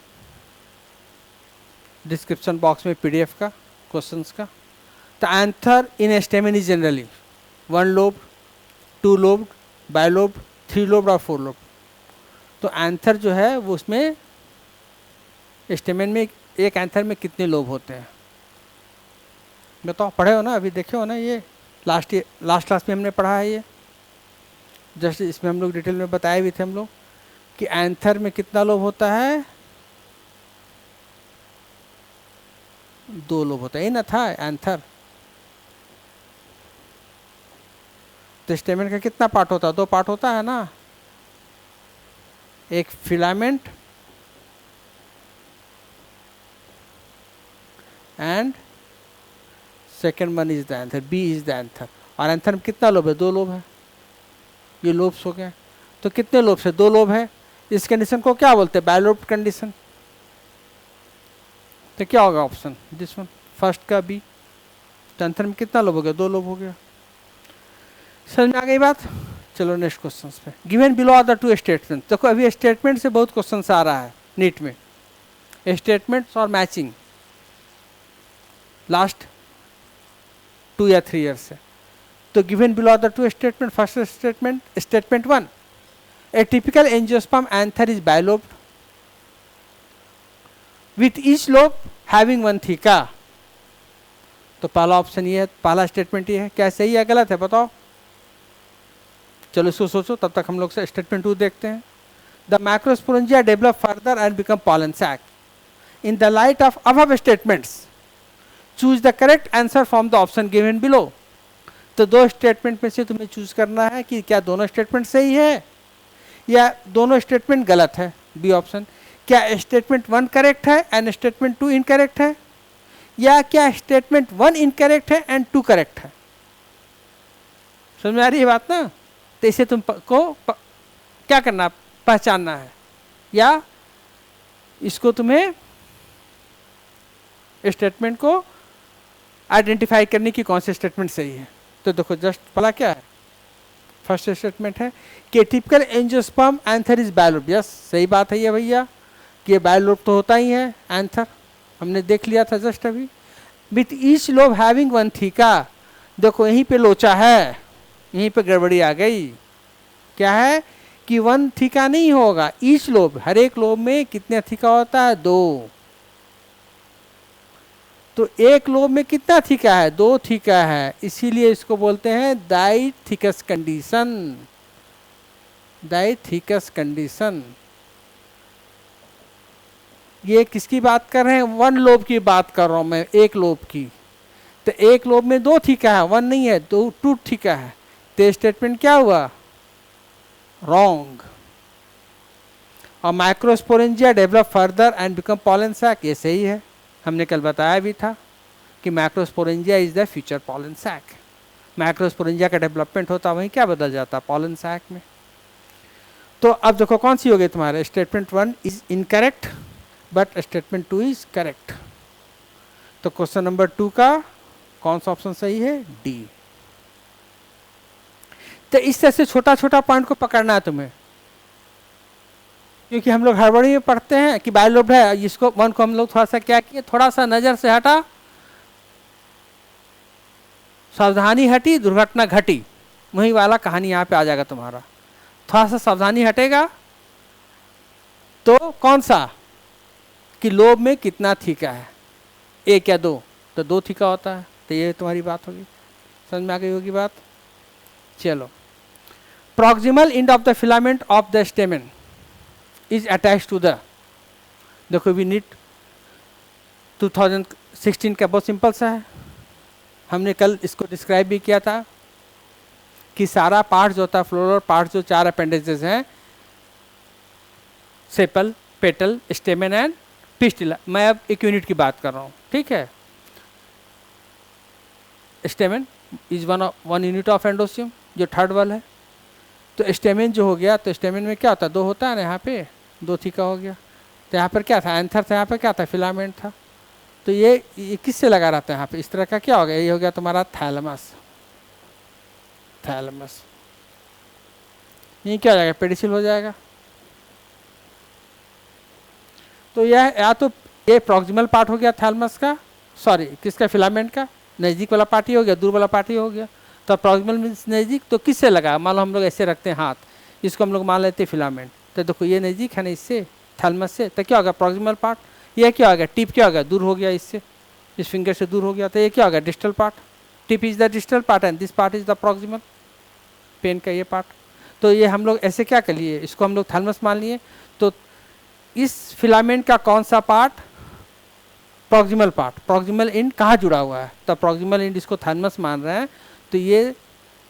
Speaker 1: डिस्क्रिप्शन बॉक्स में पीडीएफ का क्वेश्चंस का। तो anther in स्टेमन is generally 1 lobe, 2 lobe, bilobe, 3 lobe और 4 लोब। तो एंथर जो है वो उसमें स्टेमन में एक एंथर में कितने लोब होते हैं बताओ? पढ़े हो ना, अभी देखे हो ना, ये लास्ट क्लास में हमने पढ़ा है। ये जस्ट इसमें हम लोग डिटेल में बताए भी थे हम लोग कि एंथर में कितना लोब होता है, 2 लोब होता है, ये ना था एंथर। तो स्टेमन का कितना पार्ट होता है? 2 पार्ट होता है ना, एक filament and second one is the anther, B is the anther. और एंथर में कितना लोब है? 2 लोब है, ये लोब्स हो गया। तो कितने लोब से? 2 लोब है। इस कंडीशन को क्या बोलते हैं? Bilobe condition. तो क्या होगा ऑप्शन? दिस वन, फर्स्ट का बी। तो एंथर में कितना लोब हो गया? 2 लोब हो गया। समझ में आ गई बात? चलो नेक्स्ट क्वेश्चन पे। Given below are the 2 statement. देखो अभी स्टेटमेंट से बहुत क्वेश्चन आ रहा है नीट में, स्टेटमेंट्स और मैचिंग लास्ट 2 या 3 ईयर से। तो given below are the 2 statement. First statement, statement 1, a typical angiosperm anther is bilobed with each lobe having 1 theca. तो पहला ऑप्शन ये है, पहला स्टेटमेंट ये है। क्या सही है गलत है बताओ? चलो इसको सोचो, तब तक हम लोग से स्टेटमेंट 2 देखते हैं। The microsporangia develop further and become pollen sac. In the light of above statements choose the correct answer from the option given below. तो 2 स्टेटमेंट में से तुम्हें चूज करना है कि क्या दोनों स्टेटमेंट सही है या दोनों स्टेटमेंट गलत है। B option. क्या स्टेटमेंट 1 करेक्ट है एंड स्टेटमेंट 2 इनकरेक्ट है, या क्या स्टेटमेंट 1 इनकरेक्ट है एंड 2 करेक्ट है। समझ में आ रही है बात ना? तो इसे तुम क्या करना, पहचानना है, या इसको तुम्हें स्टेटमेंट को आइडेंटिफाई करने की कौन सी स्टेटमेंट सही है। तो देखो जस्ट पहला क्या है, फर्स्ट स्टेटमेंट है कि typical angiosperm anther is bilobe. Yes, सही बात है ये भैया कि ये बाइलोब तो होता ही है एंथर, हमने देख लिया था जस्ट अभी। With each lobe having 1 theca. देखो यहीं पे लोचा है, यहीं पे गड़बड़ी आ गई। क्या है कि 1 थीका नहीं होगा, ईच लोब, हर एक लोब में कितने थीका होता है? 2। तो एक लोब में कितना थीका है? 2 थीका है, इसीलिए इसको बोलते हैं डाइथीकस कंडीशन। Dithecous condition. ये किसकी बात कर रहे हैं? 1 लोब की बात कर रहा हूं मैं, एक लोब की। तो एक लोब में 2 थीका है, 1 नहीं है, 2 थीका है। तो स्टेटमेंट क्या हुआ? रॉन्ग। और microsporangia develop further and become pollen sac, ये सही है, हमने कल बताया भी था कि microsporangia is the future pollen sac. Microsporangia का डेवलपमेंट होता वहीं क्या बदल जाता, पॉलन सैक में। तो अब देखो कौन सी हो गई तुम्हारे, statement 1 is incorrect but statement 2 is correct. तो क्वेश्चन नंबर 2 का कौन सा ऑप्शन सही है, डी। तो इस तरह से छोटा छोटा पॉइंट को पकड़ना है तुम्हें, क्योंकि हम लोग हड़बड़ी में पढ़ते हैं कि बायोलोब है, इसको मन को हम लोग थोड़ा सा क्या किए, थोड़ा सा नजर से हटा, सावधानी हटी दुर्घटना घटी, वही वाला कहानी यहाँ पे आ जाएगा तुम्हारा। थोड़ा सा सावधानी हटेगा तो कौन सा, कि लोब में कितना थीका है, 1 या 2, तो 2 थीका होता है। तो ये तुम्हारी बात होगी, समझ में आ गई होगी बात। चलो, proximal end of the filament of the stamen is attach to the, देखो वी नीड 2016 का बहुत सिंपल सा है, हमने कल इसको डिस्क्राइब भी किया था कि सारा पार्ट जो होता है, फ्लोरल पार्ट जो 4 अपेंडेजेस हैं, सेपल, पेटल, स्टेमेन एंड पिस्टिला। मैं अब एक यूनिट की बात कर रहा हूँ, ठीक है। Stamen is one unit of एंडोसियम, जो थर्ड वाल है। तो स्टेमेन जो हो गया, तो स्टेमेन में क्या होता है, 2 होता है ना, यहाँ पे 2 थीका हो गया। तो यहाँ पर क्या था, एंथर था, यहाँ पर क्या था, फिलामेंट था। तो ये किससे लगा रहता है यहाँ पे, इस तरह का क्या हो गया, ये हो गया तुम्हारा थैलेमस। थैलेमस ये क्या हो जाएगा, पेडिसिल हो जाएगा। तो यह या तो ये प्रॉक्सिमल पार्ट हो गया थैलेमस का, सॉरी किसका, फिलामेंट का, नज़दीक वाला पार्ट ही हो गया, दूर वाला पार्ट ही हो गया। तो प्रॉक्सिमल मीन्स नज़दीक, तो किससे लगा, मान लो हम लोग ऐसे रखते हैं हाथ, इसको हम लोग मान लेते हैं फिलामेंट, तो देखो ये नज़दीक है ना इससे, थैलेमस से, तो क्या होगा प्रॉक्सिमल पार्ट, ये क्या हो गया, टिप क्या हो गया, दूर हो गया इससे, इस फिंगर से दूर हो गया, तो ये क्या हो गया, distal part. Tip is the distal part and this part is the proximal, pen का ये पार्ट। तो ये हम लोग ऐसे क्या कर लिए, इसको हम लोग थैलेमस मान लिए। तो इस फिलामेंट का कौन सा part, proximal part, proximal and कहाँ जुड़ा हुआ है, तो प्रॉक्सिमल एंड इसको थैलेमस मान रहे हैं। तो ये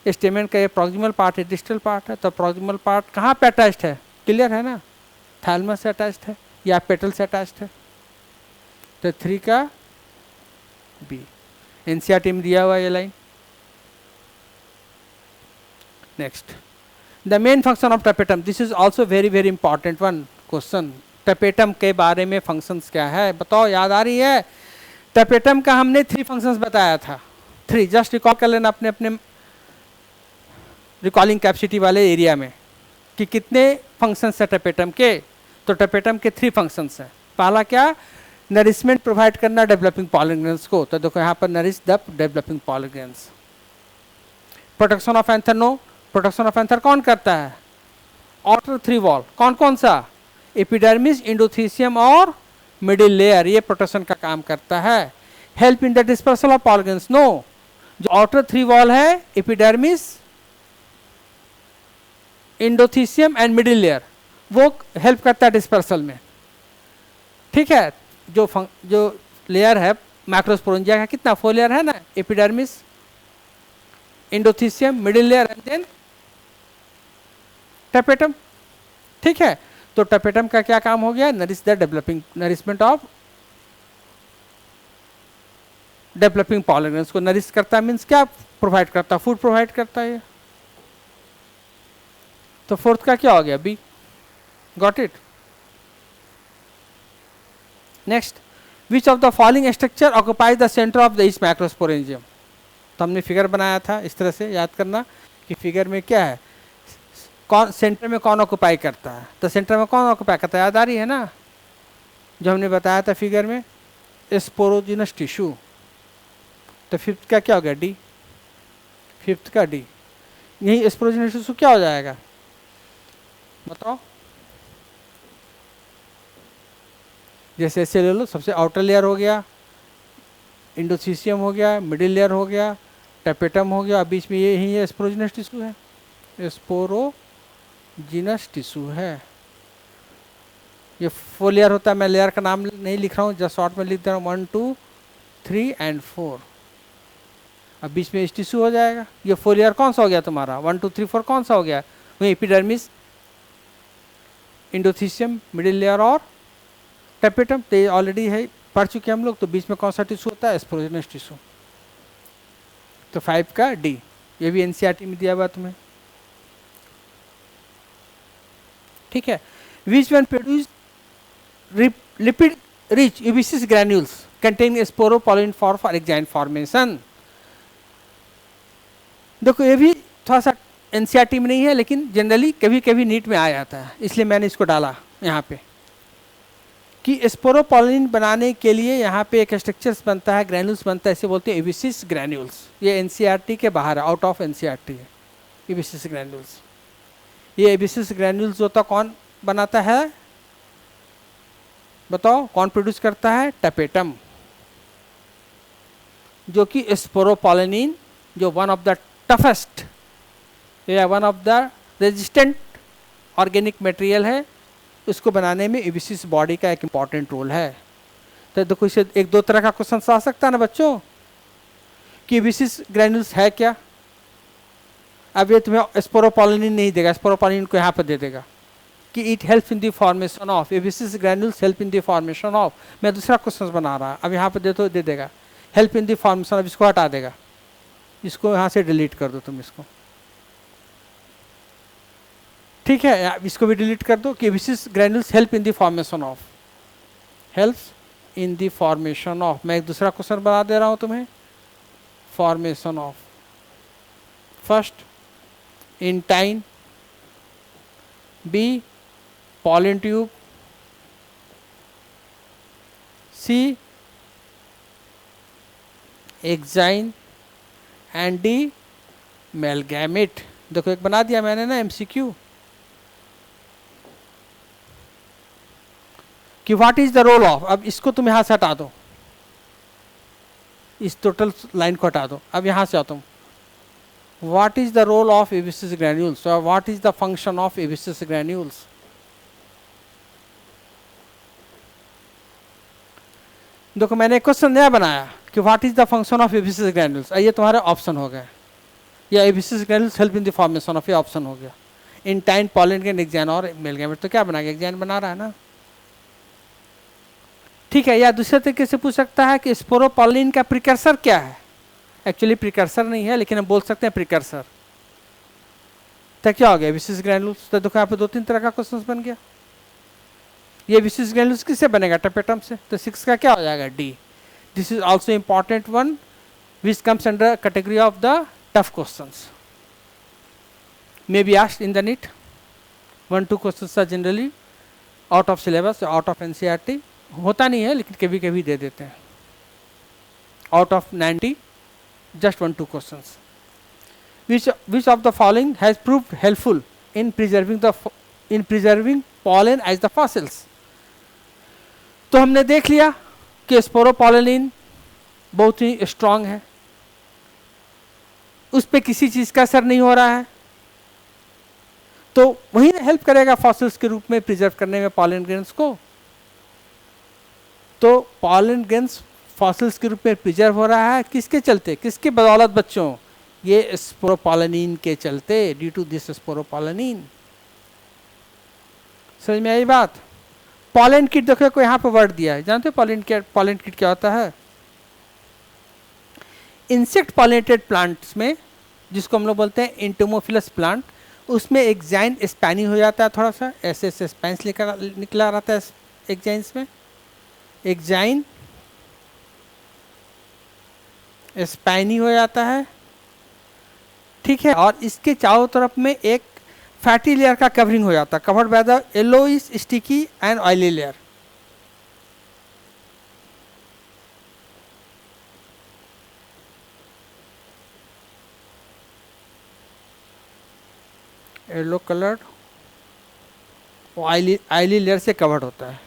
Speaker 1: स्टेमेन का ये प्रॉक्सिमल पार्ट है, डिस्टल पार्ट है। तो प्रॉक्सिमल पार्ट कहाँ पे अटैच्ड है, क्लियर है ना, थैलेमस से अटैच्ड है या पेटल से अटैच्ड है। तो 3 का बी, एनसीईआरटी में दिया हुआ ये line. Next, the main function of tapetum, this is also very very important one question. Tapetum के बारे में फंक्शंस क्या है बताओ, याद आ रही है। टपेटम का हमने 3 फंक्शंस बताया था, 3 जस्ट रिकॉल कर लेना अपने अपने रिकॉलिंग कैपेसिटी वाले एरिया में कि कितने फंक्शंस है टपेटम के। तो टपेटम के 3 फंक्शंस हैं। पहला क्या, नरिशमेंट प्रोवाइड करना डेवलपिंग पॉलन ग्रेन्स को, तो देखो यहाँ पर nourish the developing pollen grains. Protection of anther, no, protection of anther कौन करता है, आउटर 3 वॉल, कौन कौन सा, एपिडर्मिस, एंडोथीसियम और मिडिल लेयर, ये प्रोटेक्शन का काम करता है। Help in the dispersal of pollen grains, no, जो आउटर 3 वॉल है, epidermis, endothecium and middle layer, वो हेल्प करता है डिस्पर्सल में, ठीक है। जो लेयर है माइक्रोस्पोरेंजिया का कितना 4 लेयर है ना, epidermis, endothecium, middle layer and then tapetum, ठीक है। तो टपेटम का क्या काम हो गया, nourish the developing, nourishment of developing pollen grains को नरिश करता है, मीन्स क्या प्रोवाइड करता है, फूड प्रोवाइड करता है। तो 4th का क्या हो गया, B, got it. Next, which of the following structure occupies the centre of the each microsporangium. तो हमने फिगर बनाया था इस तरह से, याद करना कि फिगर में क्या है, कौन सेंटर में कौन ऑक्युपाई करता है। तो सेंटर में कौन ऑक्युपाई करता है, याद आ रही है ना, जो हमने बताया था फिगर में, स्पोरोजिनस टिश्यू। तो 5th का क्या हो गया, डी, 5th का डी। यही स्पोरोजिनस टिश्यू क्या हो जाएगा बताओ, जैसे ऐसे ले लो, सबसे आउटर लेयर हो गया, इंडोथीसियम हो गया, मिडिल लेयर हो गया, टपेटम हो गया, बीच में ये ही स्पोरोजिनस टिश्यू है, स्पोरोजिनस टिश्यू है। ये 4 लेयर होता है, मैं लेयर का नाम नहीं लिख रहा हूँ, जस्ट शॉर्ट में लिख दे रहा हूँ, 1 2 3 एंड 4। अब बीच में टिश्यू हो जाएगा। ये 4 लेयर कौन सा हो गया तुम्हारा, 1 2 3 4 कौन सा हो गया, वही एपिडर्मिस, इंडोथीसियम, मिडिल लेयर और टेपेटम, तो ये ऑलरेडी है, पढ़ चुके हम लोग। तो बीच में कौन सा टिश्यू होता है? Sporogenous tissue. तो 5 का डी, ये भी एनसीईआरटी में दिया हुआ तुम्हें, ठीक है। Which one produce lipid rich Ubisch granules containing sporopollenin for exine formation. देखो ये भी थोड़ा सा एनसीईआरटी में नहीं है, लेकिन जनरली कभी कभी नीट में आ जाता है, इसलिए मैंने इसको डाला यहाँ पे कि स्पोरोपोलिन बनाने के लिए यहाँ पे एक स्ट्रक्चर्स बनता है, ग्रैन्यूल्स बनता है, इसे बोलते हैं यूबिसिस ग्रैन्यूल्स। ये एनसीईआरटी के बाहर है, आउट ऑफ एनसीईआरटी है यूबिसिस ग्रैन्यूल्स। ये यूबिसिस ग्रैन्यूल्स होता कौन बनाता है बताओ, कौन प्रोड्यूस करता है? टेपेटम, जो कि स्पोरोपोलिन, जो वन ऑफ द टफेस्ट या one of the resistant organic material है, उसको बनाने में यूबिसिस बॉडी का एक इम्पॉर्टेंट रोल है। तो देखो इसे एक दो तरह का क्वेश्चन आ सकता है ना बच्चों, कि यूबिसिस ग्रैन्यूल्स है क्या। अब ये तुम्हें स्पोरोपोलिन नहीं देगा, स्पोरोपोलिन को यहाँ पर दे देगा कि it help in the formation of, Ubisch granules help in the formation of. मैं दूसरा क्वेश्चन बना रहा, अब यहाँ पर दे देगा help in the formation of, इसको हटा देगा, इसको यहाँ से डिलीट कर दो तुम इसको, ठीक है, इसको भी डिलीट कर दो कि Ubisch granules help in the formation of, helps in the formation of. मैं एक दूसरा क्वेश्चन बना दे रहा हूँ तुम्हें, formation of, first intine, B pollen tube, C exine and D male gamete। देखो एक बना दिया मैंने ना एमसीक्यू कि what is the role of, अब इसको तुम यहां से हटा दो, इस टोटल लाइन को हटा दो, अब यहां से आओ तुम, what is the role of Ubisch granules और what is the function of Ubisch granules. देखो मैंने एक क्वेश्चन नया बनाया कि what is the function of Ubisch granules, ये तुम्हारा ऑप्शन हो गया, या Ubisch granules help in the formation of, ये ऑप्शन हो गया। इंटाइन, पॉलन के एक्जाइन और मेल गैमेट, तो क्या बना गया? एक्जाइन बना रहा है ना, ठीक है। या दूसरे तरीके से पूछ सकता है कि स्पोरोपोलिन का प्रिकर्सर क्या है। एक्चुअली प्रिकर्सर नहीं है, लेकिन हम बोल सकते हैं प्रिकर्सर। तो क्या हो गया? यूबिसिस ग्रैन्यूल्स। तो देखो यहाँ पे दो तीन तरह का क्वेश्चन बन गया। ये यूबिसिस ग्रैन्यूल्स किससे बनेगा? टेपेटम से। तो 6 का क्या हो जाएगा? D. This is also important one which comes under category of the tough questions, may be asked in the NEET. 1-2 questions are generally out of syllabus, out of NCERT, होता नहीं है लेकिन कभी कभी दे देते हैं। Out of 90 just 1-2 questions. Which of the following has proved helpful in preserving pollen as the fossils? तो हमने देख लिया कि स्पोरोपोलिन बहुत ही स्ट्रांग है, उस पर किसी चीज का असर नहीं हो रहा है, तो वही हेल्प करेगा फॉसिल्स के रूप में प्रिजर्व करने में पॉलन ग्रेन्स को। तो पॉलन ग्रेन्स फॉसिल्स के रूप में प्रिजर्व हो रहा है किसके चलते? किसके बदौलत बच्चों? ये स्पोरोपोलिन के चलते, ड्यू टू दिस स्पोरोपोलिन। समझ में आई बात? पॉलन किट देखो को यहाँ पे वर्ड दिया है, जानते हो पॉलन किट क्या होता है? इंसेक्ट पॉलिनेटेड प्लांट्स में, जिसको हम लोग बोलते हैं एंटोमोफिलस प्लांट, उसमें एक जाइन स्पैनी हो जाता है, थोड़ा सा ऐसे ऐसे स्पैंस निकला रहता है एक जाइंस में, एक जाइन स्पैनी हो जाता है, ठीक है। और इसके चारों तरफ में एक फैटी लेयर का कवरिंग हो जाता है, covered by the yellowish sticky and oily layer. Yellow coloured oily layer से कवर्ड होता है,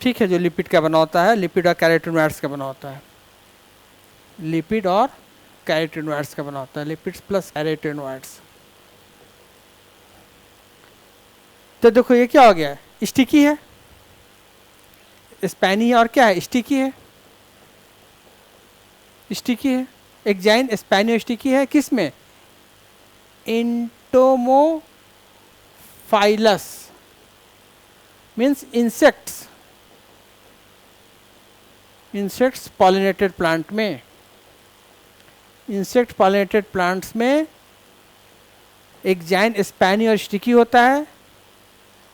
Speaker 1: ठीक है, जो लिपिड का बना होता है, लिपिड और कैरोटीनॉइड्स का बना होता है, लिपिड और कैरोटीनॉइड्स का बना होता है, लिपिड्स प्लस कैरोटीनॉइड्स। तो देखो ये क्या हो गया है? स्टिकी है, स्पैनी है, और क्या है? स्टिकी है, स्टिकी है। एक जाइन स्पैनी और स्टिकी है, किस में? Entomophilous files means insects, insects pollinated plant में, इंसेक्ट पॉलिनेटेड प्लांट्स में एक जाइन स्पैनी और स्टिकी होता है,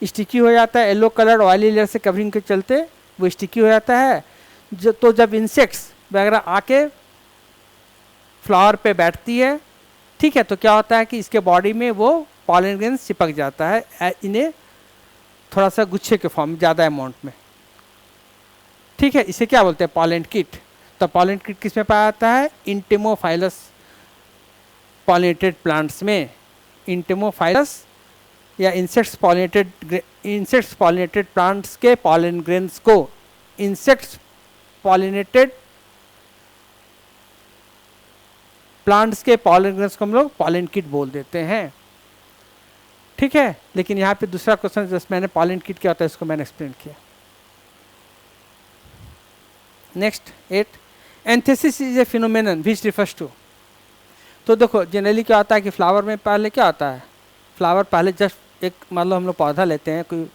Speaker 1: स्टिकी हो जाता है येलो कलर ऑयली लेयर से कवरिंग के चलते वो स्टिकी हो जाता है। तो जब इंसेक्ट्स वगैरह आके फ्लावर पे बैठती है, ठीक है, तो क्या होता है कि इसके बॉडी में वो पॉलन ग्रेन्स चिपक जाता है इन्हें थोड़ा सा गुच्छे के फॉर्म में ज़्यादा अमाउंट में, ठीक है, इसे क्या बोलते हैं पॉलन किट। तो पॉलन किट किस में पाया जाता है, इंटेमोफाइलस पॉलिनेटेड प्लांट्स में, इंटेमोफाइलस या इंसेक्ट्स पॉलिनेटेड प्लांट्स के पॉलन ग्रेन्स को इंसेक्ट्स पॉलिनेटेड प्लांट्स के पॉलन ग्रेन्स को हम लोग पॉलन किट बोल देते हैं, ठीक है। लेकिन यहाँ पे दूसरा क्वेश्चन जस्ट मैंने पॉलन किट क्या होता है इसको मैंने एक्सप्लेन किया। Next 8, anthesis is a phenomenon which refers to. तो देखो जनरली क्या होता है कि फ्लावर में पहले क्या होता है, फ्लावर पहले जस्ट एक मान लो हम लोग पौधा लेते हैं, कोई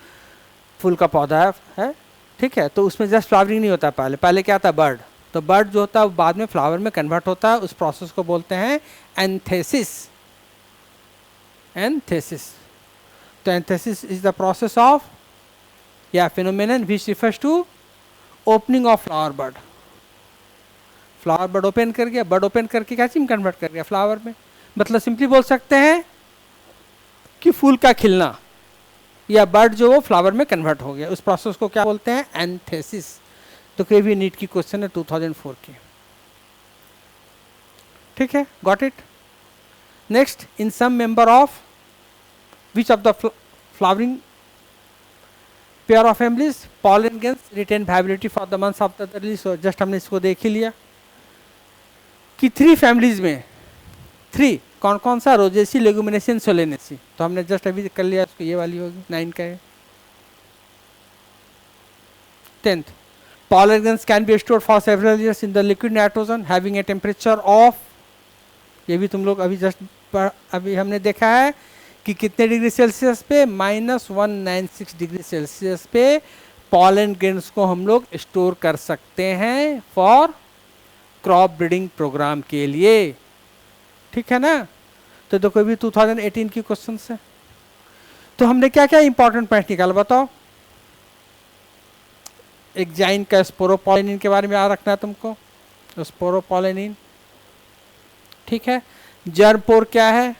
Speaker 1: फूल का पौधा है, ठीक है, तो उसमें जस्ट फ्लावरिंग नहीं होता, पहले क्या आता है बर्ड, तो बर्ड जो होता है वो बाद में फ्लावर में कन्वर्ट होता है, उस प्रोसेस को बोलते हैं एंथेसिस, एंथेसिस। तो anthesis is the process of या phenomenon which refers to opening of flower bud. Flower bud open कर गया, बर्ड ओपन करके क्या चीज कन्वर्ट कर गया फ्लावर में, मतलब सिंपली बोल सकते हैं कि फूल का खिलना या बर्ड जो वो फ्लावर में कन्वर्ट हो गया, उस प्रोसेस को क्या बोलते हैं एंथेसिस। तो कोई भी नीट की क्वेश्चन है 2004 की, ठीक है, got it. Next, in some member of which of the flowering pair of families pollen grains retain viability for the months of the release. Just हमने इसको देख ही लिया कि 3 फैमिलीज में 3 कौन कौन सा, रोजेसी, लेगुमिनेसी, सोलेनेसी। तो हमने जस्ट अभी कर लिया, इसको ये वाली होगी 9 का है। 10th, pollen grains can be stored for several years in the liquid nitrogen having a temperature of, ये भी तुम लोग अभी जस्ट अभी हमने देखा है कि कितने डिग्री सेल्सियस पे, -196 डिग्री सेल्सियस पे पॉलन ग्रेन्स को हम लोग स्टोर कर सकते हैं फॉर क्रॉप ब्रीडिंग प्रोग्राम के लिए, ठीक है ना। तो देखो भी 2018 की क्वेश्चन है। तो हमने क्या क्या इंपॉर्टेंट पॉइंट निकाला बताओ। एक जाइन का स्पोरोपोलिनिन के बारे में याद रखना है तुमको, स्पोरोपोलिनिन, ठीक है। जर्मपोर क्या है,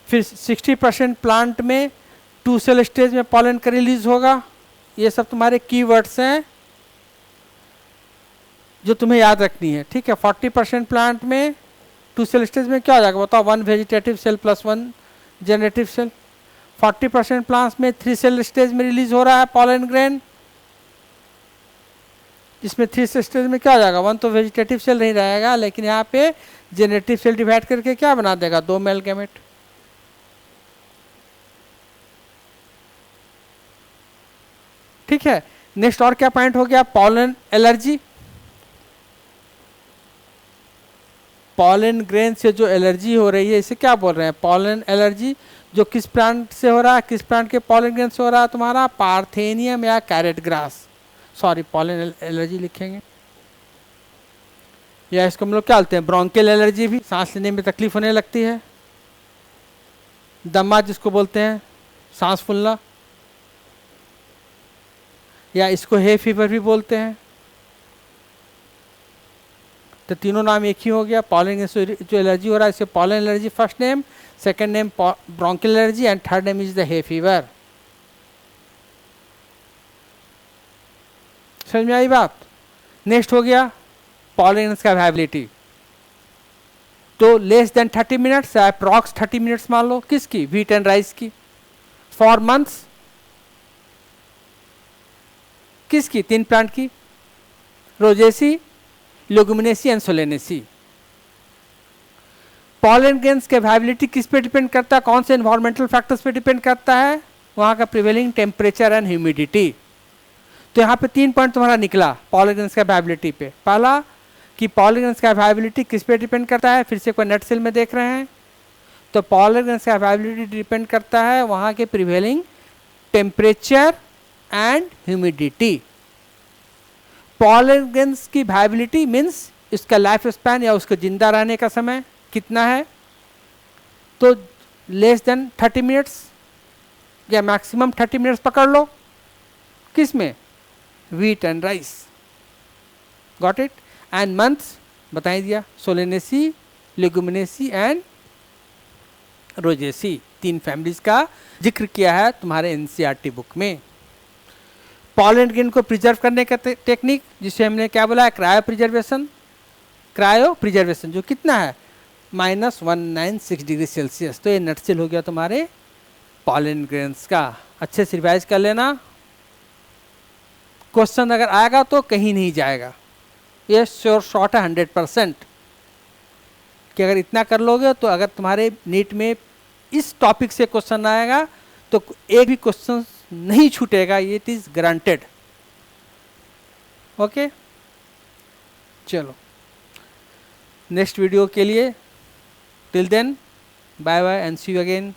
Speaker 1: फिर 60% प्लांट में 2 सेल स्टेज में पॉलन का रिलीज होगा। ये सब तुम्हारे कीवर्ड्स हैं जो तुम्हें याद रखनी है, ठीक है। 40% प्लांट में 2 सेल स्टेज में क्या हो जाएगा बताओ, 1 vegetative cell plus 1 generative cell. 40% plants में 3 सेल स्टेज में रिलीज हो रहा है पॉलन ग्रेन, जिसमें 3 सेल स्टेज में क्या हो जाएगा, 1 तो वेजिटेटिव सेल नहीं रहेगा, लेकिन यहाँ पे जनरेटिव सेल डिवाइड करके क्या बना देगा, 2 मेल गैमेट। ठीक है। नेक्स्ट और क्या पॉइंट हो गया, पॉलन एलर्जी। पॉलन ग्रेन से जो एलर्जी हो रही है इसे क्या बोल रहे हैं, पॉलन एलर्जी। जो किस प्लांट से हो रहा है, किस प्लांट के पॉलन ग्रेन से हो रहा है तुम्हारा, पार्थेनियम या carrot grass, sorry pollen allergy लिखेंगे, या इसको हम लोग क्या बोलते हैं ब्रोंकियल एलर्जी भी, सांस लेने में तकलीफ होने लगती है। दमा जिसको बोलते हैं, सांस फूलना, या इसको हे फीवर भी बोलते हैं। तो तीनों नाम एक ही हो गया। पॉलन जो एलर्जी हो रहा है इसे pollen allergy first name, second name bronchial allergy and third name is the hay fever. समझ में आई बात। नेक्स्ट हो गया पॉलन का वायबिलिटी। तो less than 30 minutes, approx 30 minutes मान लो, किसकी, व्हीट एंड राइस की। फॉर मंथ्स, किसकी, 3 प्लांट की, Rosaceae, Leguminosae and Solanaceae. Pollen grains के वायबिलिटी किस पे डिपेंड करता है, कौन से एनवायरमेंटल फैक्टर्स पे डिपेंड करता है, वहाँ का प्रिवेलिंग टेम्परेचर एंड ह्यूमिडिटी। तो यहाँ पे 3 पॉइंट तुम्हारा निकला पॉलन ग्रेन्स का वायबिलिटी पे। पहला कि पॉलन ग्रेन्स का वायबिलिटी किस पे डिपेंड करता है, फिर से कोई नट सेल में देख रहे हैं तो पॉलर ग्रेन्स का वायबिलिटी डिपेंड करता है वहाँ के prevailing temperature and humidity. Pollen grains की वायबिलिटी मीन्स इसका लाइफ स्पैन या उसको जिंदा रहने का समय कितना है, तो लेस देन 30 मिनट्स या मैक्सिमम 30 मिनट्स पकड़ लो। किस में? Wheat and rice. Got it. And months बता ही दिया, Solanaceae, Leguminosae and Rosaceae, 3 families का जिक्र किया है तुम्हारे एनसीईआरटी बुक में। पॉलन ग्रेन को प्रिजर्व करने का टेक्निक जिसे हमने क्या बोला है, क्रायो प्रिजर्वेशन। क्रायो प्रिजर्वेशन जो कितना है -196 डिग्री सेल्सियस। तो ये नटसेल हो गया तुम्हारे पॉलन ग्रेन्स का। अच्छे से रिवाइज कर लेना, क्वेश्चन अगर आएगा तो कहीं नहीं जाएगा, ये श्योर शॉट है 100% कि अगर इतना कर लोगे तो अगर तुम्हारे नीट में इस टॉपिक से क्वेश्चन आएगा तो एक भी क्वेश्चन नहीं छूटेगा, इट इज ग्रांटेड। ओके, चलो नेक्स्ट वीडियो के लिए till then bye bye and see you again.